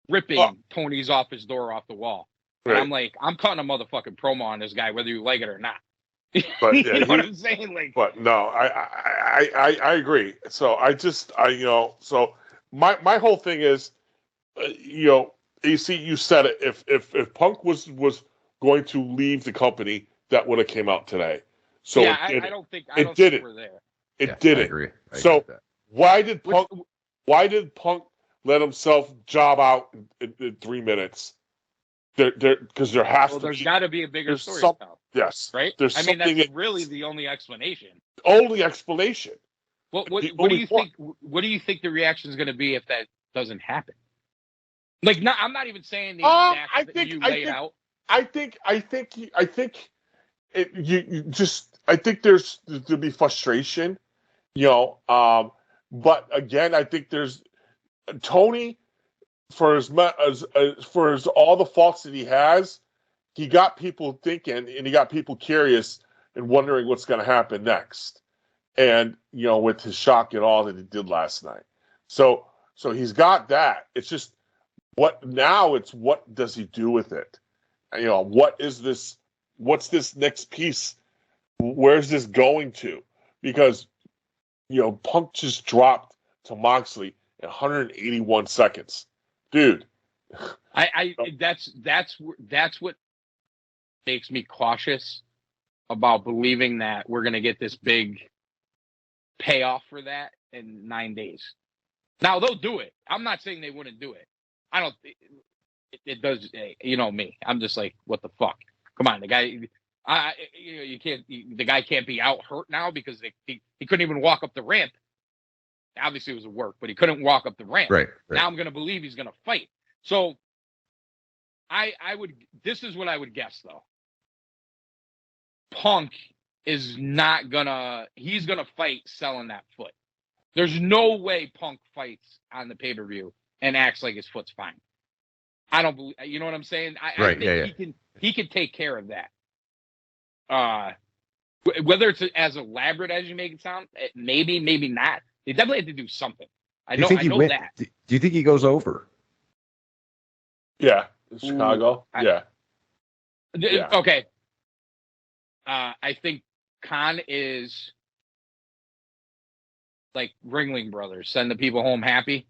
ripping Tony's office door off the wall. Right. And I'm like, I'm cutting a motherfucking promo on this guy, whether you like it or not. But you know what I'm saying? Like, but no, I agree. So so my whole thing is, you see, you said it. If Punk was going to leave the company, that would have came out today. So yeah, I don't think we're there. It didn't. I agree. So why did Punk let himself job out in 3 minutes? Because there has to be. There's got to be a bigger story. Yes. Right? There's that's really the only explanation. Only explanation. What do you think? What do you think the reaction is going to be if that doesn't happen? Like, I'm not even saying the exact that you laid out. I think there'll be frustration, but again, I think there's Tony, for as all the faults that he has, he got people thinking, and he got people curious and wondering what's going to happen next. And with his shock and all that he did last night, so he's got that. It's just what does he do with it? What is this? What's this next piece? Where's this going to? Because Punk just dropped to Moxley in 181 seconds, dude. That's what makes me cautious about believing that we're gonna get this big payoff for that in 9 days. Now they'll do it. I'm not saying they wouldn't do it. I don't. It does. Me. I'm just like, what the fuck? Come on, the guy. You can't. The guy can't be out hurt now because he couldn't even walk up the ramp. Obviously, it was a work, but he couldn't walk up the ramp. Right. Now I'm going to believe he's going to fight. So, I would. This is what I would guess, though. Punk is not gonna. He's gonna fight selling that foot. There's no way Punk fights on the pay-per-view and acts like his foot's fine. I don't believe. You know what I'm saying? I think he can take care of that. Whether it's as elaborate as you make it sound, maybe not. They definitely have to do something. I know that. Do you think he goes over? Yeah, Chicago. Yeah. Okay. I think Kahn is like Ringling Brothers, send the people home happy.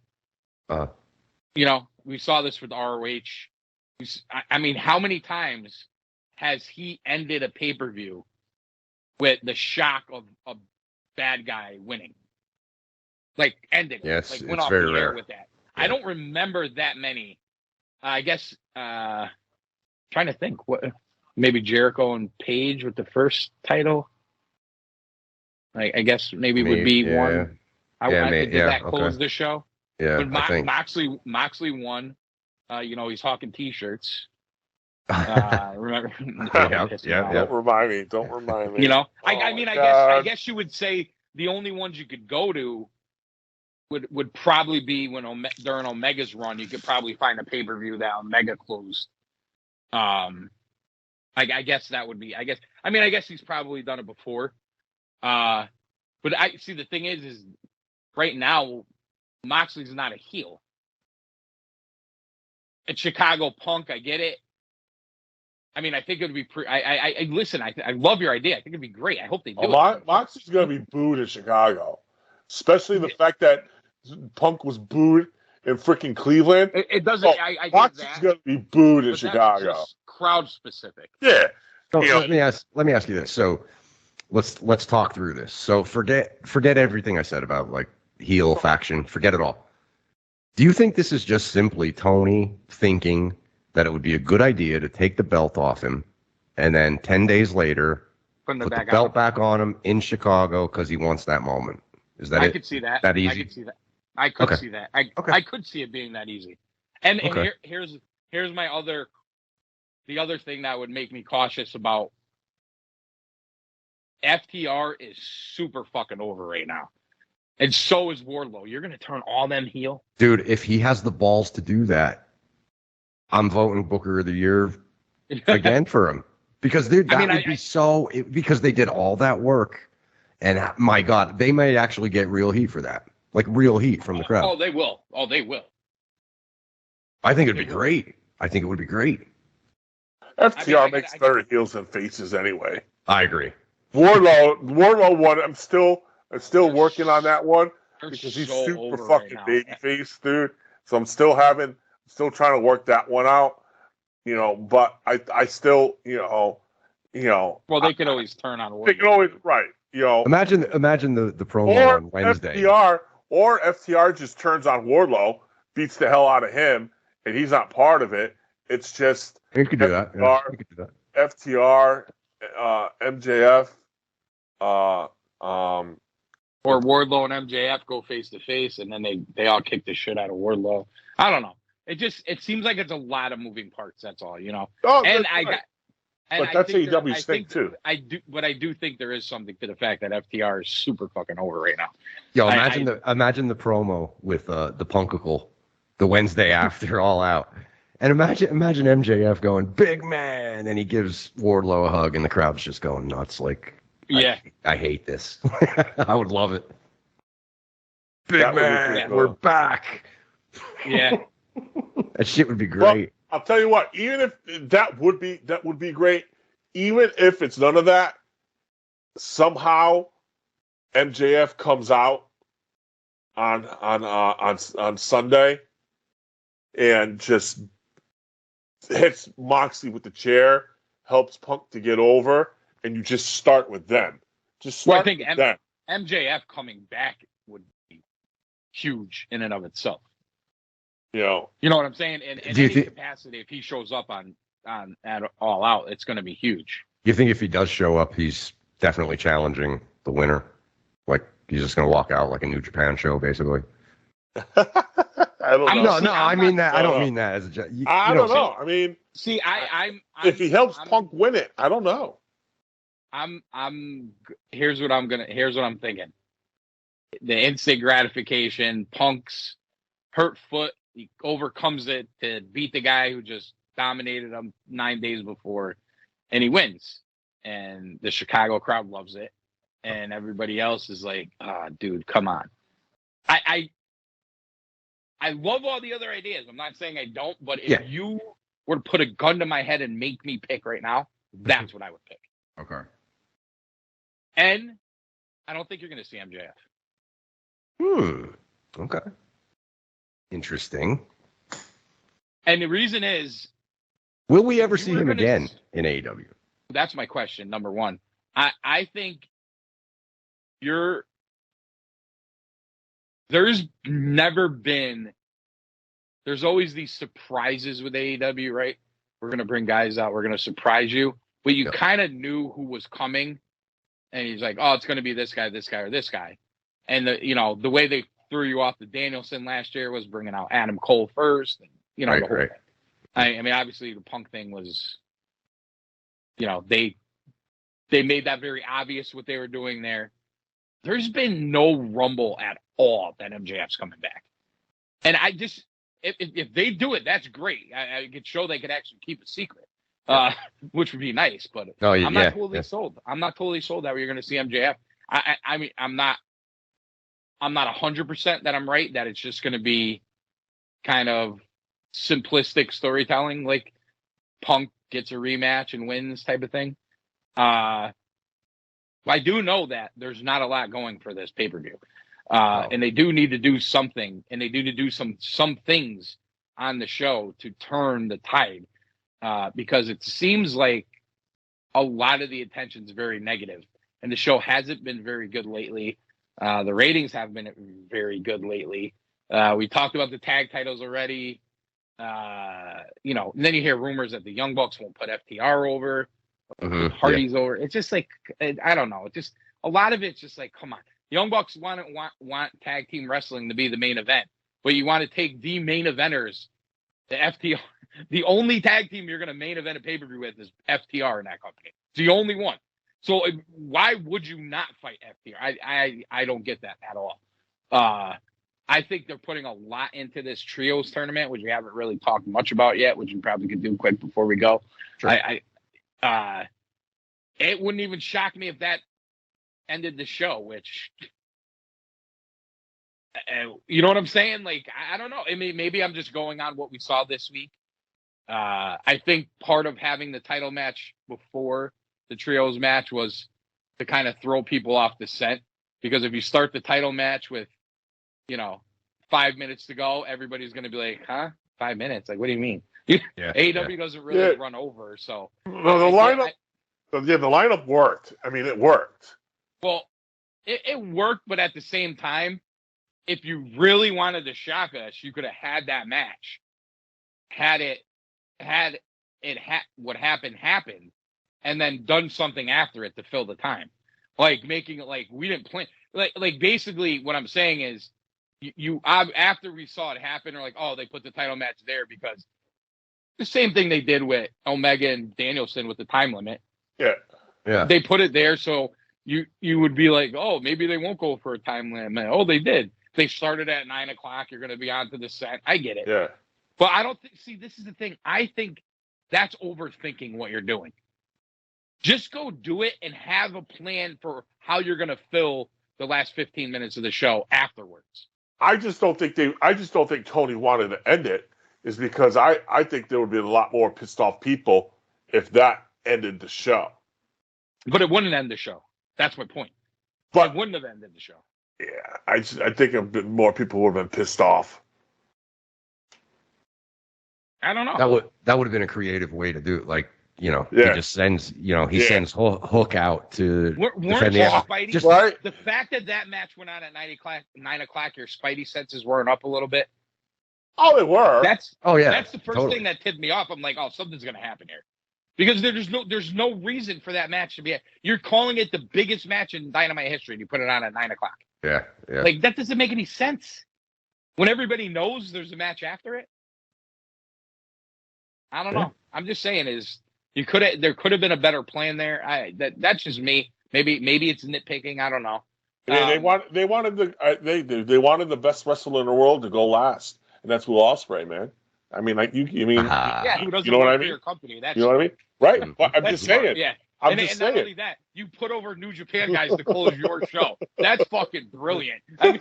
We saw this with ROH. I mean, how many times has he ended a pay-per-view with the shock of a bad guy winning? Like, ended it. Yes, like, went it's off very the air rare. with that. Yeah. I don't remember that many. I guess, trying to think. What? Maybe Jericho and Page with the first title? I guess maybe would be one. Did that close the show? Yeah, but Moxley won. He's hawking T-shirts. Remember? Yeah. Don't remind me. Don't remind me. I guess you would say the only ones you could go to would probably be when during Omega's run, you could probably find a pay-per-view that Omega closed. I guess that would be. I guess he's probably done it before. But I see the thing is right now Moxley's not a heel. It's Chicago Punk. I get it. I think it would be. Listen. I love your idea. I think it'd be great. I hope they do it. Moxley's going to be booed in Chicago, especially the fact that Punk was booed in freaking Cleveland. It doesn't. I Moxley's going to be booed in Chicago. That's just crowd specific. Yeah. So let me ask you this. So let's talk through this. So forget everything I said about like heel faction. Forget it all. Do you think this is just simply Tony thinking that it would be a good idea to take the belt off him, and then 10 days later put the belt back on him in Chicago because he wants that moment? Is that I could see that. That easy? I could see that. I could see that. I could see it being that easy. And here's the other thing that would make me cautious about FTR is super fucking over right now. And so is Wardlow. You're going to turn all them heel? Dude, if he has the balls to do that, I'm voting Booker of the Year again for him. Because would be so... Because they did all that work. And my God, they may actually get real heat for that. Like real heat from the crowd. Oh, they will. I think it'd be great. I think it would be great. FTR makes better heels than faces anyway. I agree. Wardlow one, I'm still working on that one because he's so super fucking right babyface, dude. So I'm still trying to work that one out, but I still, Well, they could always turn on Wardlow. They can always, right, Imagine the promo on Wednesday. FTR just turns on Wardlow, beats the hell out of him, and he's not part of it. It's just You could do that. Yeah, you could do that. FTR, MJF, or Wardlow and MJF go face to face, and then they all kick the shit out of Wardlow. I don't know. It seems like it's a lot of moving parts. That's all, Oh, and but that's AEW's thing too. I do think there is something to the fact that FTR is super fucking over right now. Yo, imagine the promo with the Punkacle the Wednesday after All Out. And imagine MJF going, big man, and he gives Wardlow a hug, and the crowd's just going nuts. Like, yeah, I hate this. I would love it. Big man, we're back. Yeah, that shit would be great. Well, I'll tell you what. Even if that would be great. Even if it's none of that, somehow MJF comes out on Sunday and just hits Moxley with the chair, helps Punk to get over, and you just start with them. I think MJF coming back would be huge in and of itself. You know what I'm saying? In any capacity, if he shows up at All Out, it's going to be huge. You think if he does show up, he's definitely challenging the winner? Like, he's just going to walk out like a New Japan show, basically? I don't know. No, I mean that. I don't mean that as a joke. I don't know. I mean, see, I'm if he helps Punk win it, I don't know. Here's what I'm thinking. The instant gratification, Punk's hurt foot, he overcomes it to beat the guy who just dominated him 9 days before, and he wins. And the Chicago crowd loves it, and everybody else is like, dude, come on. I love all the other ideas. I'm not saying I don't, but if you were to put a gun to my head and make me pick right now, that's what I would pick. Okay. And I don't think you're going to see MJF. Okay. Interesting. And the reason is... Will we ever see him again in AEW? That's my question, number one. I think there's always these surprises with AEW, right? We're going to bring guys out. We're going to surprise you. But you kind of knew who was coming. And he's like, oh, it's going to be this guy, or this guy. And the way they threw you off the Danielson last year was bringing out Adam Cole first. And, right. I mean, obviously the Punk thing was, they made that very obvious what they were doing there. There's been no rumble at all that MJF's coming back. And I just, if they do it, that's great. I could show they could actually keep a secret, which would be nice. But I'm not totally sold. I'm not totally sold that we're going to see MJF. I mean, I'm not 100% that I'm right, that it's just going to be kind of simplistic storytelling, like Punk gets a rematch and wins type of thing. I do know that there's not a lot going for this pay-per-view. And they do need to do something, and they do need to do some things on the show to turn the tide, because it seems like a lot of the attention is very negative, and the show hasn't been very good lately. The ratings have been very good lately. We talked about the tag titles already. And then you hear rumors that the Young Bucks won't put FTR over, Hardy's over. It's just like, I don't know. It's just a lot of it's just like, come on. Young Bucks want tag team wrestling to be the main event, but you want to take the main eventers, the FTR. The only tag team you're going to main event a pay-per-view with is FTR in that company. It's the only one. So why would you not fight FTR? I don't get that at all. I think they're putting a lot into this trios tournament, which we haven't really talked much about yet, which we probably could do quick before we go. Sure. It wouldn't even shock me if that ended the show, which, you know what I'm saying? Like, I don't know. I mean, maybe I'm just going on what we saw this week. I think part of having the title match before the trios match was to kind of throw people off the scent, because if you start the title match with, 5 minutes to go, everybody's going to be like, huh? 5 minutes? Like, what do you mean? AEW doesn't really run over, so. No, the lineup worked. I mean, it worked. Well, it worked, but at the same time, if you really wanted to shock us, you could have had that match. What happened, and then done something after it to fill the time. Like making it like we didn't plan. Like basically what I'm saying is, after we saw it happen, or like, oh, they put the title match there because the same thing they did with Omega and Danielson with the time limit. Yeah. They put it there so you would be like, oh, maybe they won't go for a time limit. Oh, they did. They started at 9 o'clock. You're going to be onto the set. I get it. Yeah. But I don't think. See, this is the thing. I think that's overthinking what you're doing. Just go do it and have a plan for how you're going to fill the last 15 minutes of the show afterwards. I just don't think Tony wanted to end it, is because I think there would be a lot more pissed off people if that ended the show. But it wouldn't end the show. That's my point. But it wouldn't have ended the show. Yeah, I think a bit more people would have been pissed off. I don't know. That would have been a creative way to do it. Like, he just sends, sends Hook out to defend the Spidey. Just right. The fact that match went on at 9 o'clock, your Spidey senses weren't up a little bit. Oh, they were. That's the first thing that tipped me off. I'm like, oh, something's gonna happen here, because there's no reason for that match to be. You're calling it the biggest match in Dynamite history, and you put it on at 9 o'clock. Yeah. Like, that doesn't make any sense when everybody knows there's a match after it. I don't know. I'm just saying there could have been a better plan there. That's just me. Maybe it's nitpicking. I don't know. They wanted the best wrestler in the world to go last, and that's Will Ospreay, man. I mean, like you mean, who doesn't you know what I work for mean? your company? That's you know what I mean, right? Mm-hmm. Well, I'm just saying. Yeah. I'm just saying. Not only that, you put over New Japan guys to close your show. That's fucking brilliant. I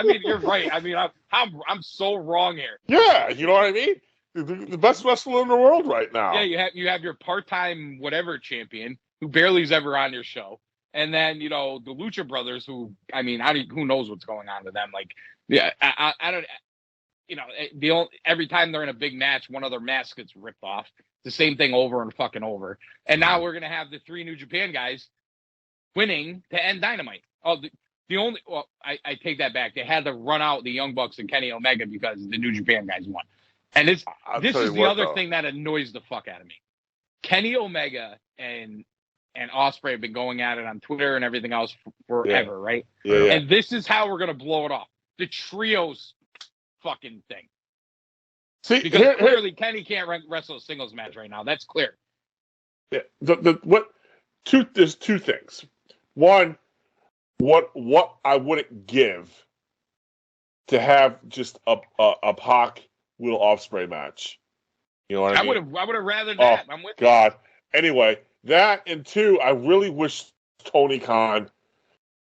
mean, you're right. I mean, I'm so wrong here. Yeah, you know what I mean? The best wrestler in the world right now. Yeah, you have your part-time whatever champion who barely's ever on your show, and then the Lucha Brothers, who, I mean, who knows what's going on with them? Like, yeah, I don't. Every time they're in a big match, one of their masks gets ripped off. The same thing over and fucking over. And now we're gonna have the 3 New Japan guys winning to end Dynamite. Oh, I take that back. They had to run out the Young Bucks and Kenny Omega because the New Japan guys won. And this is the other thing that annoys the fuck out of me. Kenny Omega and Ospreay have been going at it on Twitter and everything else forever, right? Yeah. And this is how we're gonna blow it off. The trios fucking thing. See, Because clearly Kenny can't wrestle a singles match right now. That's clear. Yeah, there's two things. One, what I wouldn't give to have just a Pac Will Ospreay match. You know what I mean? I would have rather that. I'm with God. Anyway, that, and two, I really wish Tony Khan,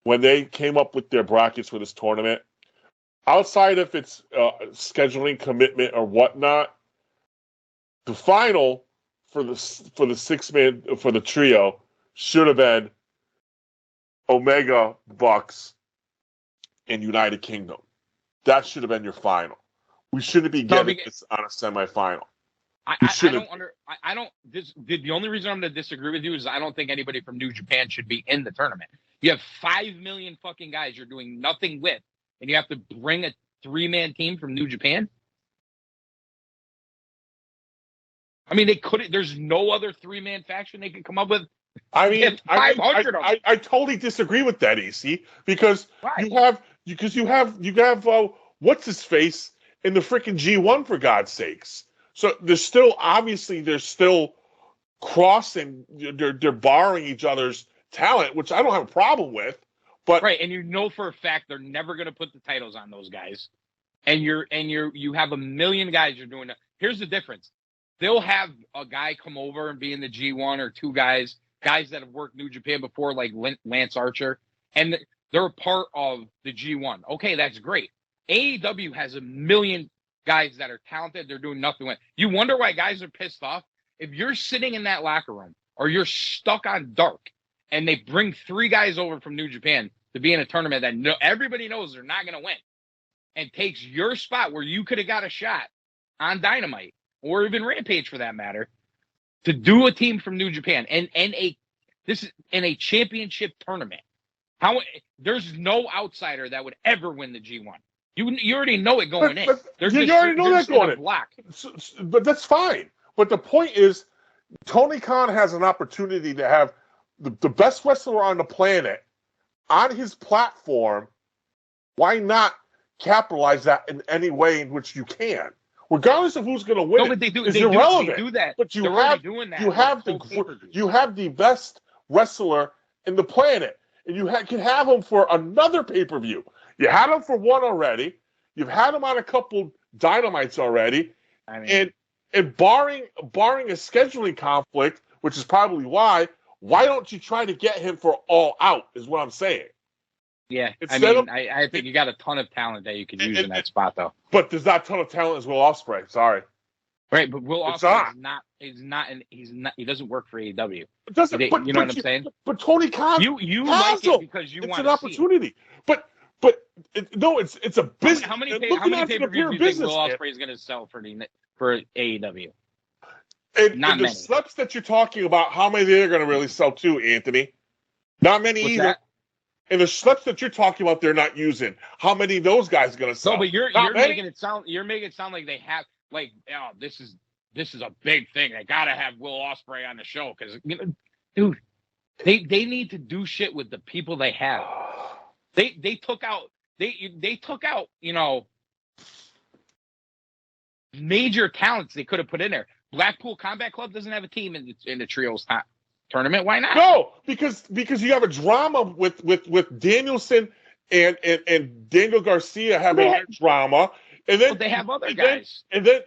when they came up with their brackets for this tournament, outside of its scheduling commitment or whatnot, the final for the 6-man for the trio should have been Omega, Bucks, and United Kingdom. That should have been your final. We shouldn't be getting this on a semifinal. The only reason I'm going to disagree with you is I don't think anybody from New Japan should be in the tournament. You have 5 million fucking guys you're doing nothing with, and you have to bring a 3-man team from New Japan? I mean, there's no other 3-man faction they could come up with. I mean, 500 of them. I totally disagree with that, AC, because you have what's his face in the freaking G1, for God's sakes. So there's still crossing, they're borrowing each other's talent, which I don't have a problem with. But right, and you know for a fact they're never going to put the titles on those guys, and you have a million guys you're doing that. Here's the difference: they'll have a guy come over and be in the G1, or 2 guys that have worked New Japan before, like Lance Archer, and they're a part of the G1. Okay, that's great. AEW has a million guys that are talented. They're doing nothing with. You wonder why guys are pissed off? If you're sitting in that locker room or you're stuck on Dark and they bring 3 guys over from New Japan to be in a tournament that everybody knows they're not going to win, and takes your spot where you could have got a shot on Dynamite or even Rampage for that matter, to do a team from New Japan and this is in a championship tournament. There's no outsider that would ever win the G1. You already know it going in. You already know that going in. Block. But that's fine. But the point is, Tony Khan has an opportunity to have the best wrestler on the planet on his platform. Why not capitalize that in any way in which you can? Regardless of who's going to win, but it's irrelevant. They do that. But you have the best wrestler in the planet, and you can have him for another pay-per-view. You had him for one already. You've had him on a couple Dynamites already, and barring a scheduling conflict, which is probably why don't you try to get him for All Out? Is what I'm saying. Yeah, I think you got a ton of talent that you could use in that spot, though. But there's not a ton of talent as Will Ospreay. Sorry. Right, but Will Ospreay he doesn't work for AEW. You know what I'm saying? But Tony Khan, you like it because you want to. It's an opportunity. But it's a business. How many pay-per-views do you think Will Ospreay is going to sell for AEW? And the slips that you're talking about, how many they're going to really sell too, Anthony? Not many either. That? And the slips that you're talking about, they're not using. How many of those guys are going to sell? No, but you're making it sound like they have, like, oh, this is a big thing. They got to have Will Ospreay on the show because, dude, they need to do shit with the people they have. They took out major talents they could have put in there. Blackpool Combat Club doesn't have a team in the trios tournament. Why not? No, because you have a drama with Danielson and Daniel Garcia having a drama, and then they have other guys. And then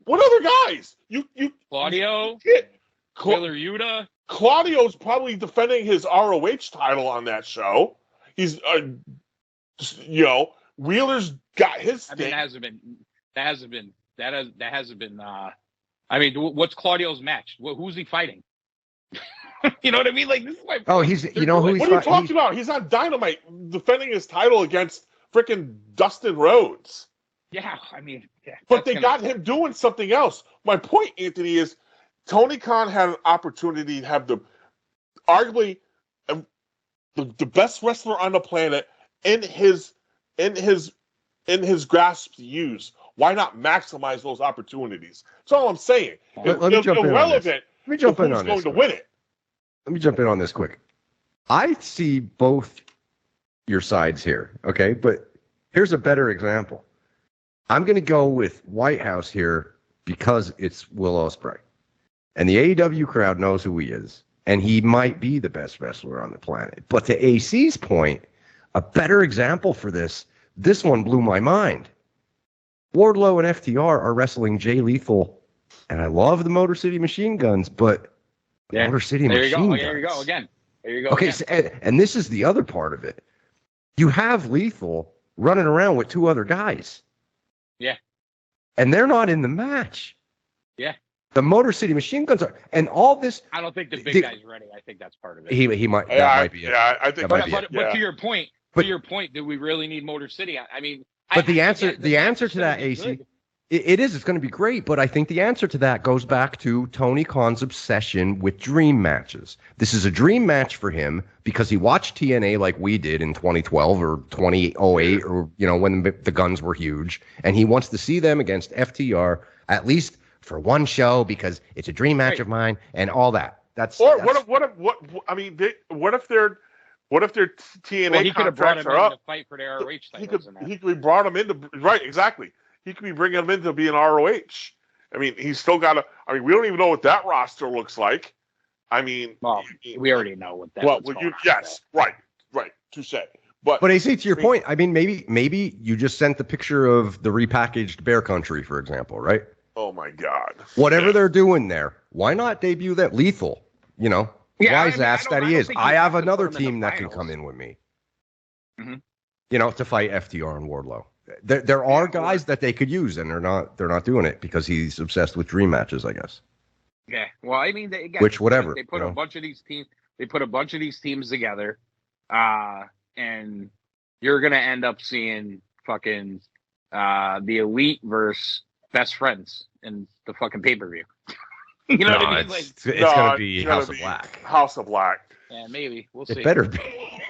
what other guys? You Claudio, Killer Yuta. Claudio's probably defending his ROH title on that show. He's Wheeler's got his thing. That hasn't been. I mean, what's Claudio's match? Who's he fighting? You know what I mean? Like, this is my. Oh, he's. You know who he's. What are you talking about? He's on Dynamite defending his title against freaking Dustin Rhodes. Yeah, I mean. Yeah, but they got him doing something else. My point, Anthony, is Tony Khan had an opportunity to have arguably the best wrestler on the planet in his grasp to use. Why not maximize those opportunities? That's all I'm saying. Let me jump in on this. Let me jump in on this. Who's going to win it? Let me jump in on this quick. I see both your sides here, okay? But here's a better example. I'm going to go with Whitehouse here because it's Will Ospreay. And the AEW crowd knows who he is. And he might be the best wrestler on the planet. But to AC's point, a better example for this one blew my mind. Wardlow and FTR are wrestling Jay Lethal. And I love the Motor City Machine Guns, but Motor City Machine Guns. There you go again. There you go. Okay, again. So, and this is the other part of it. You have Lethal running around with two other guys. Yeah. And they're not in the match. Yeah. The Motor City Machine Guns are, and all this. I don't think the big guy's ready. I think that's part of it. He might. Yeah, that might be it. Yeah, I think. But to your point, do we really need Motor City? I mean, but the answer to that, AC, it is. It's going to be great. But I think the answer to that goes back to Tony Khan's obsession with dream matches. This is a dream match for him because he watched TNA like we did in 2012 or 2008 or when the Guns were huge, and he wants to see them against FTR at least for one show because it's a dream match of mine and all that. What if their TNA contracts are up? To fight for their ROH titles. He could be brought him into exactly. He could be bringing him in to be an ROH. I mean, he's still got to. I mean, we don't even know what that roster looks like. I mean, we already know what that. Yes, right, touche. But AC, to your point, I mean, maybe you just sent the picture of the repackaged Bear Country, for example, right? Oh my God! Whatever they're doing there, why not debut that Lethal? Wise ass that he is. I have another team that can come in with me. Mm-hmm. To fight FTR and Wardlow. There are guys that they could use, and they're not doing it because he's obsessed with dream matches, I guess. Yeah. Well, I mean, they put a bunch of these teams. They put a bunch of these teams together, and you're gonna end up seeing fucking the Elite versus Best Friends in the fucking pay-per-view. You know what I mean? It's going to be House of Black. House of Black. Yeah, maybe. We'll see. It better be.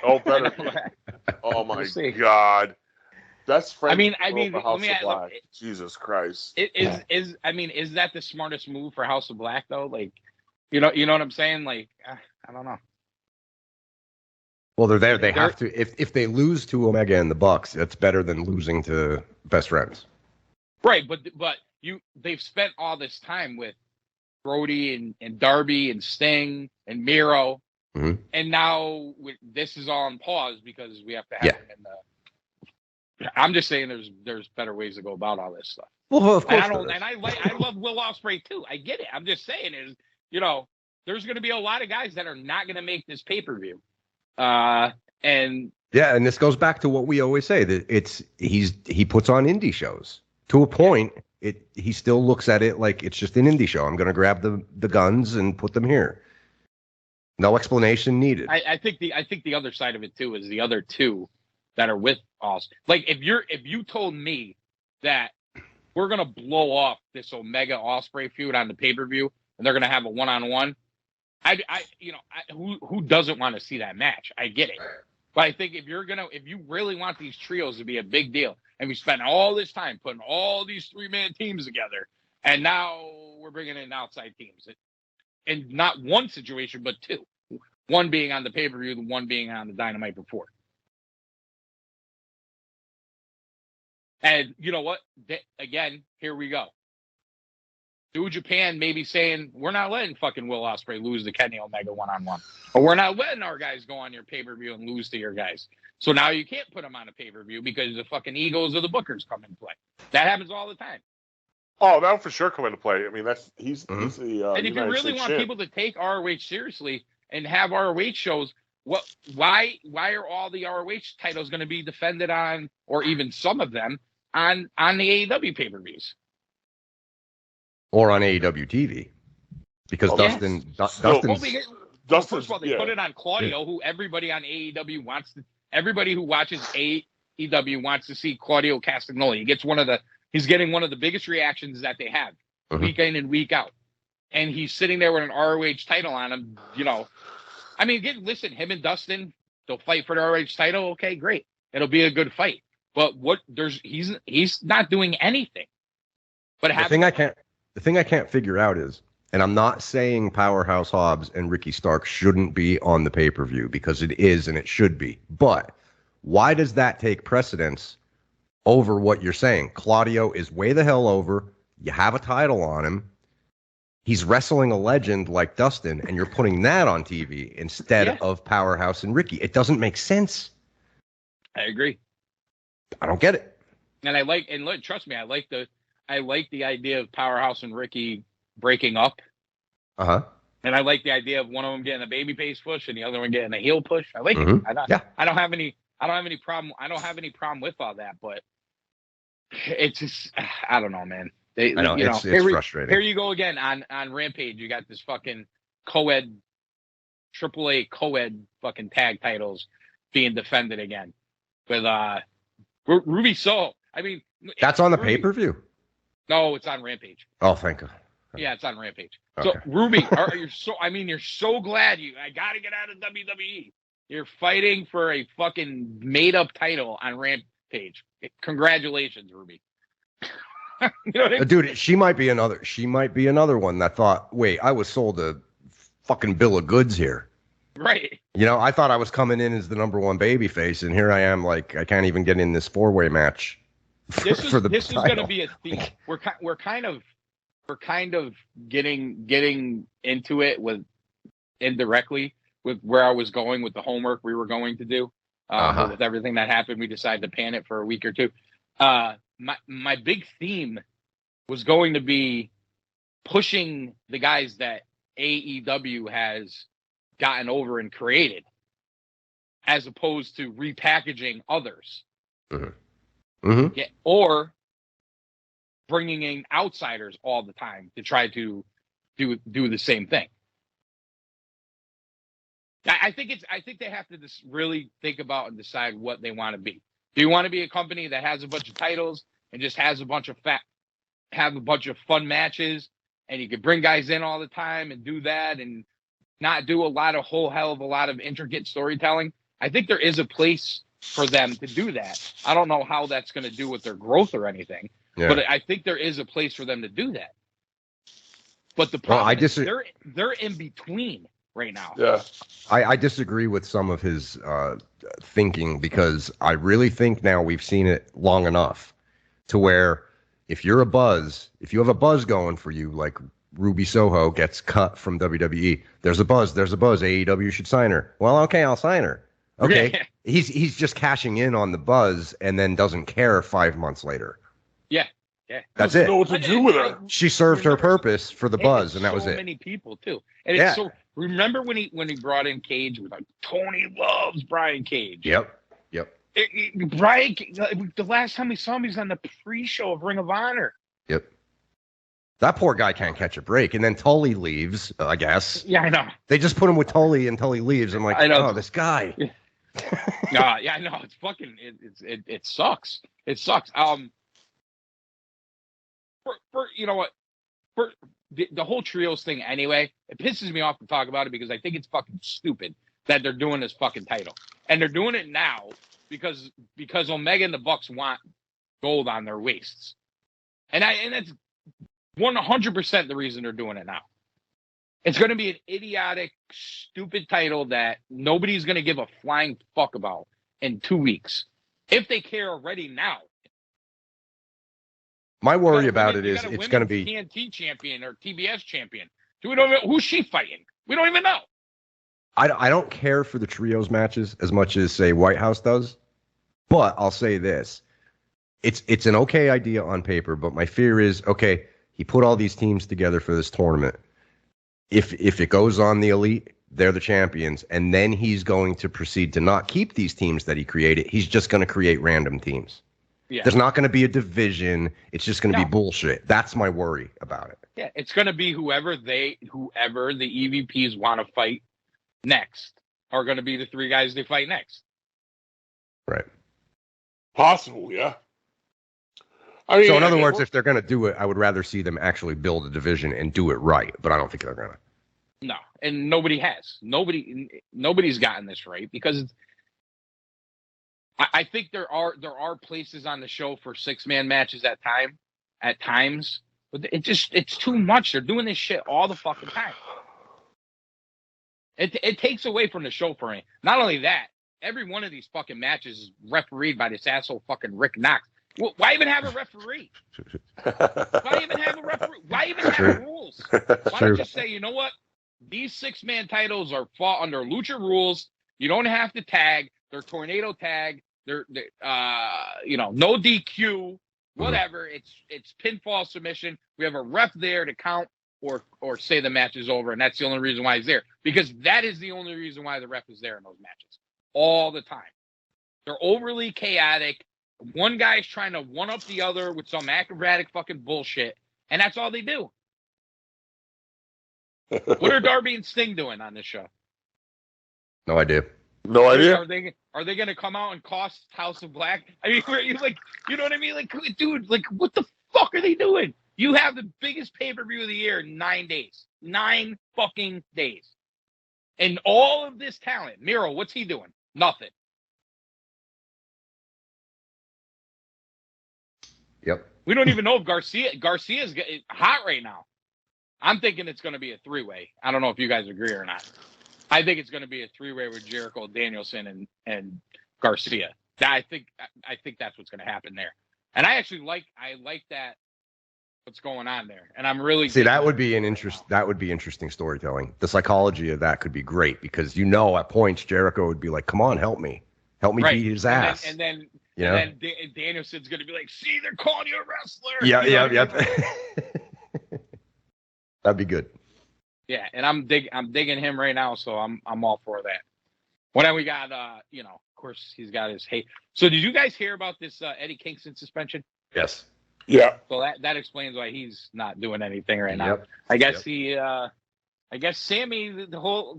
Oh, better be. Oh, my God. Best Friends. I mean, House of Black. Jesus Christ. Is that the smartest move for House of Black, though? Like, you know what I'm saying? Like, I don't know. Well, they're there. They have to. If they lose to Omega and the Bucks, it's better than losing to Best Friends. Right, but they've spent all this time with Brody and Darby and Sting and Miro, and now this is all on pause because we have to have them in the. I'm just saying, there's better ways to go about all this stuff. Well, of course, I love Will Ospreay too. I get it. I'm just saying there's going to be a lot of guys that are not going to make this pay-per-view, and this goes back to what we always say that he puts on indie shows to a point. He still looks at it like it's just an indie show. I'm going to grab the guns and put them here. No explanation needed. I think the other side of it too is the other two that are with us. Like if you told me that we're going to blow off this Omega Ospreay feud on the pay-per-view and they're going to have a one-on-one, who doesn't want to see that match? I get it. But I think if you really want these trios to be a big deal, and we spent all this time putting all these 3-man teams together, and now we're bringing in outside teams, and not one situation, but two. One being on the pay-per-view, the one being on the Dynamite before. And you know what? Again, here we go. New Japan may be saying, we're not letting fucking Will Ospreay lose to Kenny Omega one-on-one. Or we're not letting our guys go on your pay-per-view and lose to your guys. So now you can't put them on a pay-per-view because the fucking egos of the bookers come into play. That happens all the time. Oh, that'll for sure come into play. I mean, he's the and if you really want people to take ROH seriously and have ROH shows, why are all the ROH titles going to be defended on, or even some of them, on the AEW pay-per-views? Or on AEW TV, because Dustin. First of all, they put it on Claudio, who everybody on AEW everybody who watches AEW wants to see Claudio Castagnoli. He's getting one of the biggest reactions that they have week in and week out, and he's sitting there with an ROH title on him. I mean, listen, him and Dustin, they'll fight for the ROH title. Okay, great, it'll be a good fight. But he's not doing anything. But the thing I can't figure out is, and I'm not saying Powerhouse Hobbs and Ricky Stark shouldn't be on the pay-per-view, because it is and it should be. But why does that take precedence over what you're saying. Claudio is way the hell over. You have a title on him. He's wrestling a legend like Dustin, and you're putting that on TV instead of Powerhouse and Ricky. It doesn't make sense. I agree. I don't get it. And trust me, I like the idea of Powerhouse and Ricky breaking up. Uh-huh. And I like the idea of one of them getting a babyface push and the other one getting a heel push. I like Mm-hmm. it. I don't have any problem. I don't have any problem with all that, but it's just, I don't know, man. I know, it's frustrating. Here you go again on Rampage. You got this fucking co-ed, AAA co-ed fucking tag titles being defended again with Ruby Soho. I mean, that's on the pay-per-view. No, it's on Rampage. Oh, thank God. Yeah, it's on Rampage. Okay. So Ruby, you're so glad I got to get out of WWE. You're fighting for a fucking made-up title on Rampage. Congratulations, Ruby. You know what I mean? Dude, she might be another one that thought, wait, I was sold a fucking bill of goods here. Right. You know, I thought I was coming in as the number one babyface, and here I am, like, I can't even get in this four-way match for the This title. is going to be a theme. We're kind of getting into it with indirectly with where I was going with the homework we were going to do. But with everything that happened, we decided to pan it for a week or two. My big theme was going to be pushing the guys that AEW has gotten over and created, as opposed to repackaging others. Mm-hmm. Mm-hmm. Yeah, or bringing in outsiders all the time to try to do the same thing. I think they have to just really think about and decide what they want to be. Do you want to be a company that has a bunch of titles and just has a bunch of fun matches, and you could bring guys in all the time and do that and not do a hell of a lot of intricate storytelling? I think there is a place for them to do that. I don't know how that's going to do with their growth or anything, but I think there is a place for them to do that. But the problem is they're in between right now. Yeah. I disagree with some of his thinking, because I really think now we've seen it long enough to where if you have a buzz going for you, like Ruby Soho gets cut from WWE, there's a buzz. AEW should sign her. Well, okay, I'll sign her. Okay. He's just cashing in on the buzz and then doesn't care 5 months later. Yeah. That's it. Know what to do with her. She served her purpose for the buzz, and that was it. So many people too. And it's so, remember when he brought in Cage, with like, Tony loves Brian Cage. Yep. Brian, the last time we saw him, he's on the pre-show of Ring of Honor. Yep. That poor guy can't catch a break. And then Tully leaves, I guess. Yeah, I know. They just put him with Tully, and Tully leaves. I'm like, oh, this guy. Yeah, I know. It's fucking. It sucks. It sucks. For you know what? For the whole trios thing, anyway, it pisses me off to talk about it, because I think it's fucking stupid that they're doing this fucking title, and they're doing it now because Omega and the Bucks want gold on their waists, and that's 100% the reason they're doing it now. It's going to be an idiotic, stupid title that nobody's going to give a flying fuck about in 2 weeks, if they care already now. My worry about it is it's going to be TNT champion or TBS champion. We don't even, who's she fighting? We don't even know. I don't care for the trios matches as much as, say, Whitehouse does. But I'll say this. It's an okay idea on paper, but my fear is, okay, he put all these teams together for this tournament. If it goes on the Elite, they're the champions, and then he's going to proceed to not keep these teams that he created. He's just going to create random teams. Yeah. There's not going to be a division. It's just going to be bullshit. That's my worry about it. Yeah, it's going to be whoever the EVPs want to fight next are going to be the three guys they fight next. Right. Possible, yeah. I mean, so in other words, if they're going to do it, I would rather see them actually build a division and do it right. But I don't think they're going to. No, and nobody has. Nobody's gotten this right, because I think there are places on the show for 6-man matches at times, but it's too much. They're doing this shit all the fucking time. It takes away from the show for me. Not only that, every one of these fucking matches is refereed by this asshole fucking Rick Knox. Well, why even have a referee? Why even have a referee? Why even have rules? Why don't you say, you know what? These 6-man titles fall under Lucha rules. You don't have to tag. They're tornado tag. They're no DQ, whatever. It's pinfall submission. We have a ref there to count or say the match is over, and that's the only reason why he's there. Because that is the only reason why the ref is there in those matches. All the time. They're overly chaotic. One guy's trying to one-up the other with some acrobatic fucking bullshit, and that's all they do. What are Darby and Sting doing on this show? No idea. No idea. Are they going to come out and cost House of Black? I mean, you know what I mean? Like, dude, like, what the fuck are they doing? You have the biggest pay-per-view of the year in 9 days. 9 fucking days. And all of this talent. Miro, what's he doing? Nothing. Yep. We don't even know if Garcia's hot right now. I'm thinking it's going to be a 3-way. I don't know if you guys agree or not. I think it's going to be a 3-way with Jericho, Danielson, and Garcia. I think that's what's going to happen there. And I like that. What's going on there? And I'm really that would be interesting storytelling. The psychology of that could be great because at points Jericho would be like, "Come on, help me beat his ass," and then Danielson's going to be like, "See, they're calling you a wrestler." Yeah. That'd be good. Yeah, and I'm digging him right now, so I'm all for that. Well, then we got of course he's got his hate. So did you guys hear about this Eddie Kingston suspension? Yes. Yeah. So that explains why he's not doing anything right now. Yep. I guess I guess Sammy,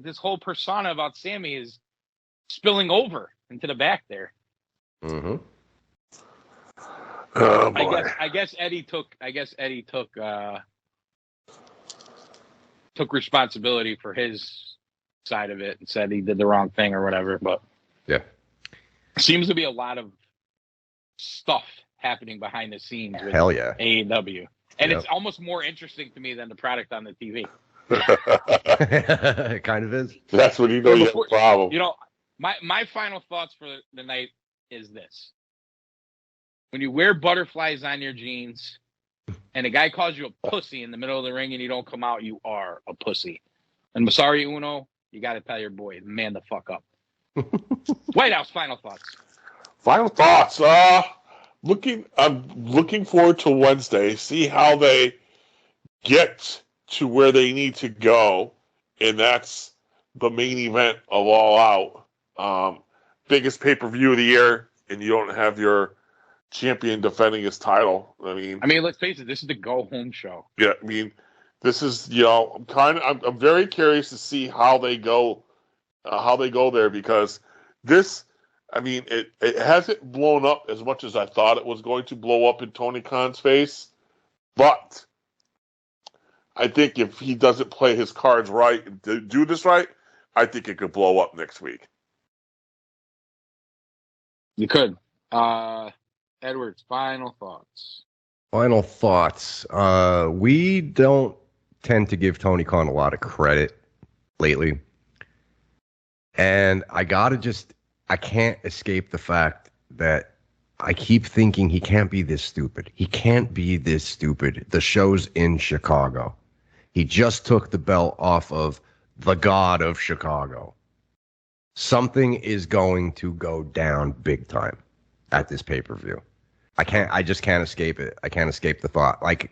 this whole persona about Sammy is spilling over into the back there. Mm-hmm. Oh, boy. I guess Eddie took took responsibility for his side of it and said he did the wrong thing or whatever. But yeah, seems to be a lot of stuff happening behind the scenes with AEW. And it's almost more interesting to me than the product on the TV. It kind of is. That's when you know you have a problem. My final thoughts for the night is this. When you wear butterflies on your jeans and a guy calls you a pussy in the middle of the ring and you don't come out, you are a pussy. And Masari Uno, you got to tell your boy, man the fuck up. Whitehouse, final thoughts. Final thoughts. I'm looking forward to Wednesday. See how they get to where they need to go, and that's the main event of All Out. Biggest pay-per-view of the year, and you don't have your champion defending his title. I mean, let's face it. This is the go-home show. Yeah, I mean, this is I'm very curious to see how they go there because this. I mean, it hasn't blown up as much as I thought it was going to blow up in Tony Khan's face, but I think if he doesn't play his cards right and do this right, I think it could blow up next week. You could. Edwards, final thoughts. Final thoughts. We don't tend to give Tony Khan a lot of credit lately, and I can't escape the fact that I keep thinking he can't be this stupid. He can't be this stupid. The show's in Chicago. He just took the belt off of the God of Chicago. Something is going to go down big time at this pay-per-view. I just can't escape it. I can't escape the thought. Like,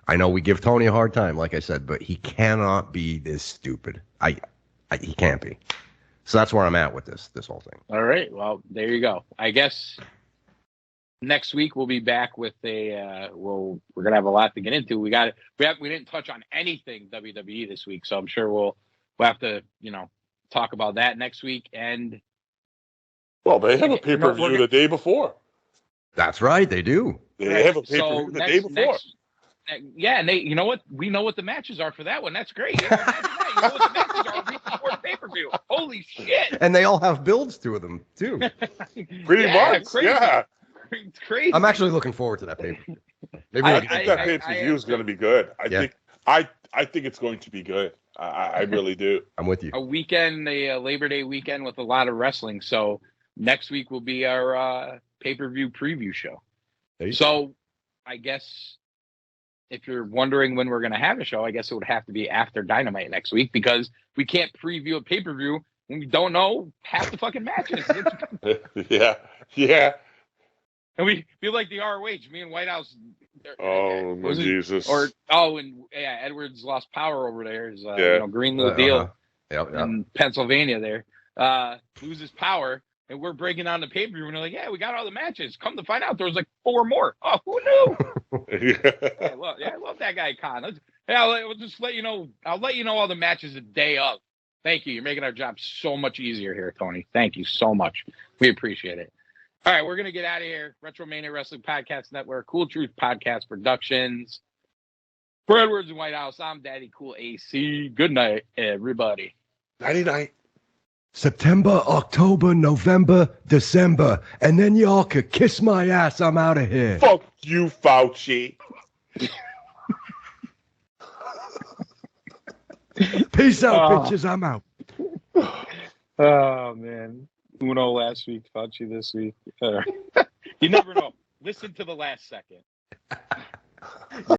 I know we give Tony a hard time, like I said, but he cannot be this stupid. He can't be. So that's where I'm at with this whole thing. All right. Well, there you go. I guess next week we'll be back with we're gonna have a lot to get into. We didn't touch on anything WWE this week, so I'm sure we'll have to talk about that next week. And they have a pay-per-view the day before. That's right, they do. They have a pay-per-view the day before. And you know what? We know what the matches are for that one. That's great. You know what the matches are before the pay-per-view. Holy shit! And they all have builds to them too. Pretty much, crazy. Yeah. It's crazy. I'm actually looking forward to that payper. I think that pay-per-view is going to be good. I think it's going to be good. I really do. I'm with you. A weekend, a Labor Day weekend with a lot of wrestling. So next week will be our pay-per-view preview show. So, I guess if you're wondering when we're going to have a show, I guess it would have to be after Dynamite next week because we can't preview a pay-per-view when we don't know half the fucking matches. Yeah. And we feel like the ROH, me and Whitehouse. Oh, my Jesus. And Edwards lost power over there. His, green little deal in Pennsylvania there. Loses power. And we're breaking down the pay-per-view, and they're like, yeah, we got all the matches. Come to find out, there was like 4 more. Oh, who knew? I love that guy, Kahn. I'll just let you know. I'll let you know all the matches the day of. Thank you. You're making our job so much easier here, Tony. Thank you so much. We appreciate it. All right, we're going to get out of here. Retromania Wrestling Podcast Network, Cool Truth Podcast Productions. For Edwards and Whitehouse, I'm Daddy Cool AC. Good night, everybody. Nighty-night. September, October, November, December, and then y'all could kiss my ass. I'm out of here. Fuck you, Fauci. Peace out, bitches. I'm out. Oh, man. Uno last week, Fauci this week. You never know. Listen to the last second.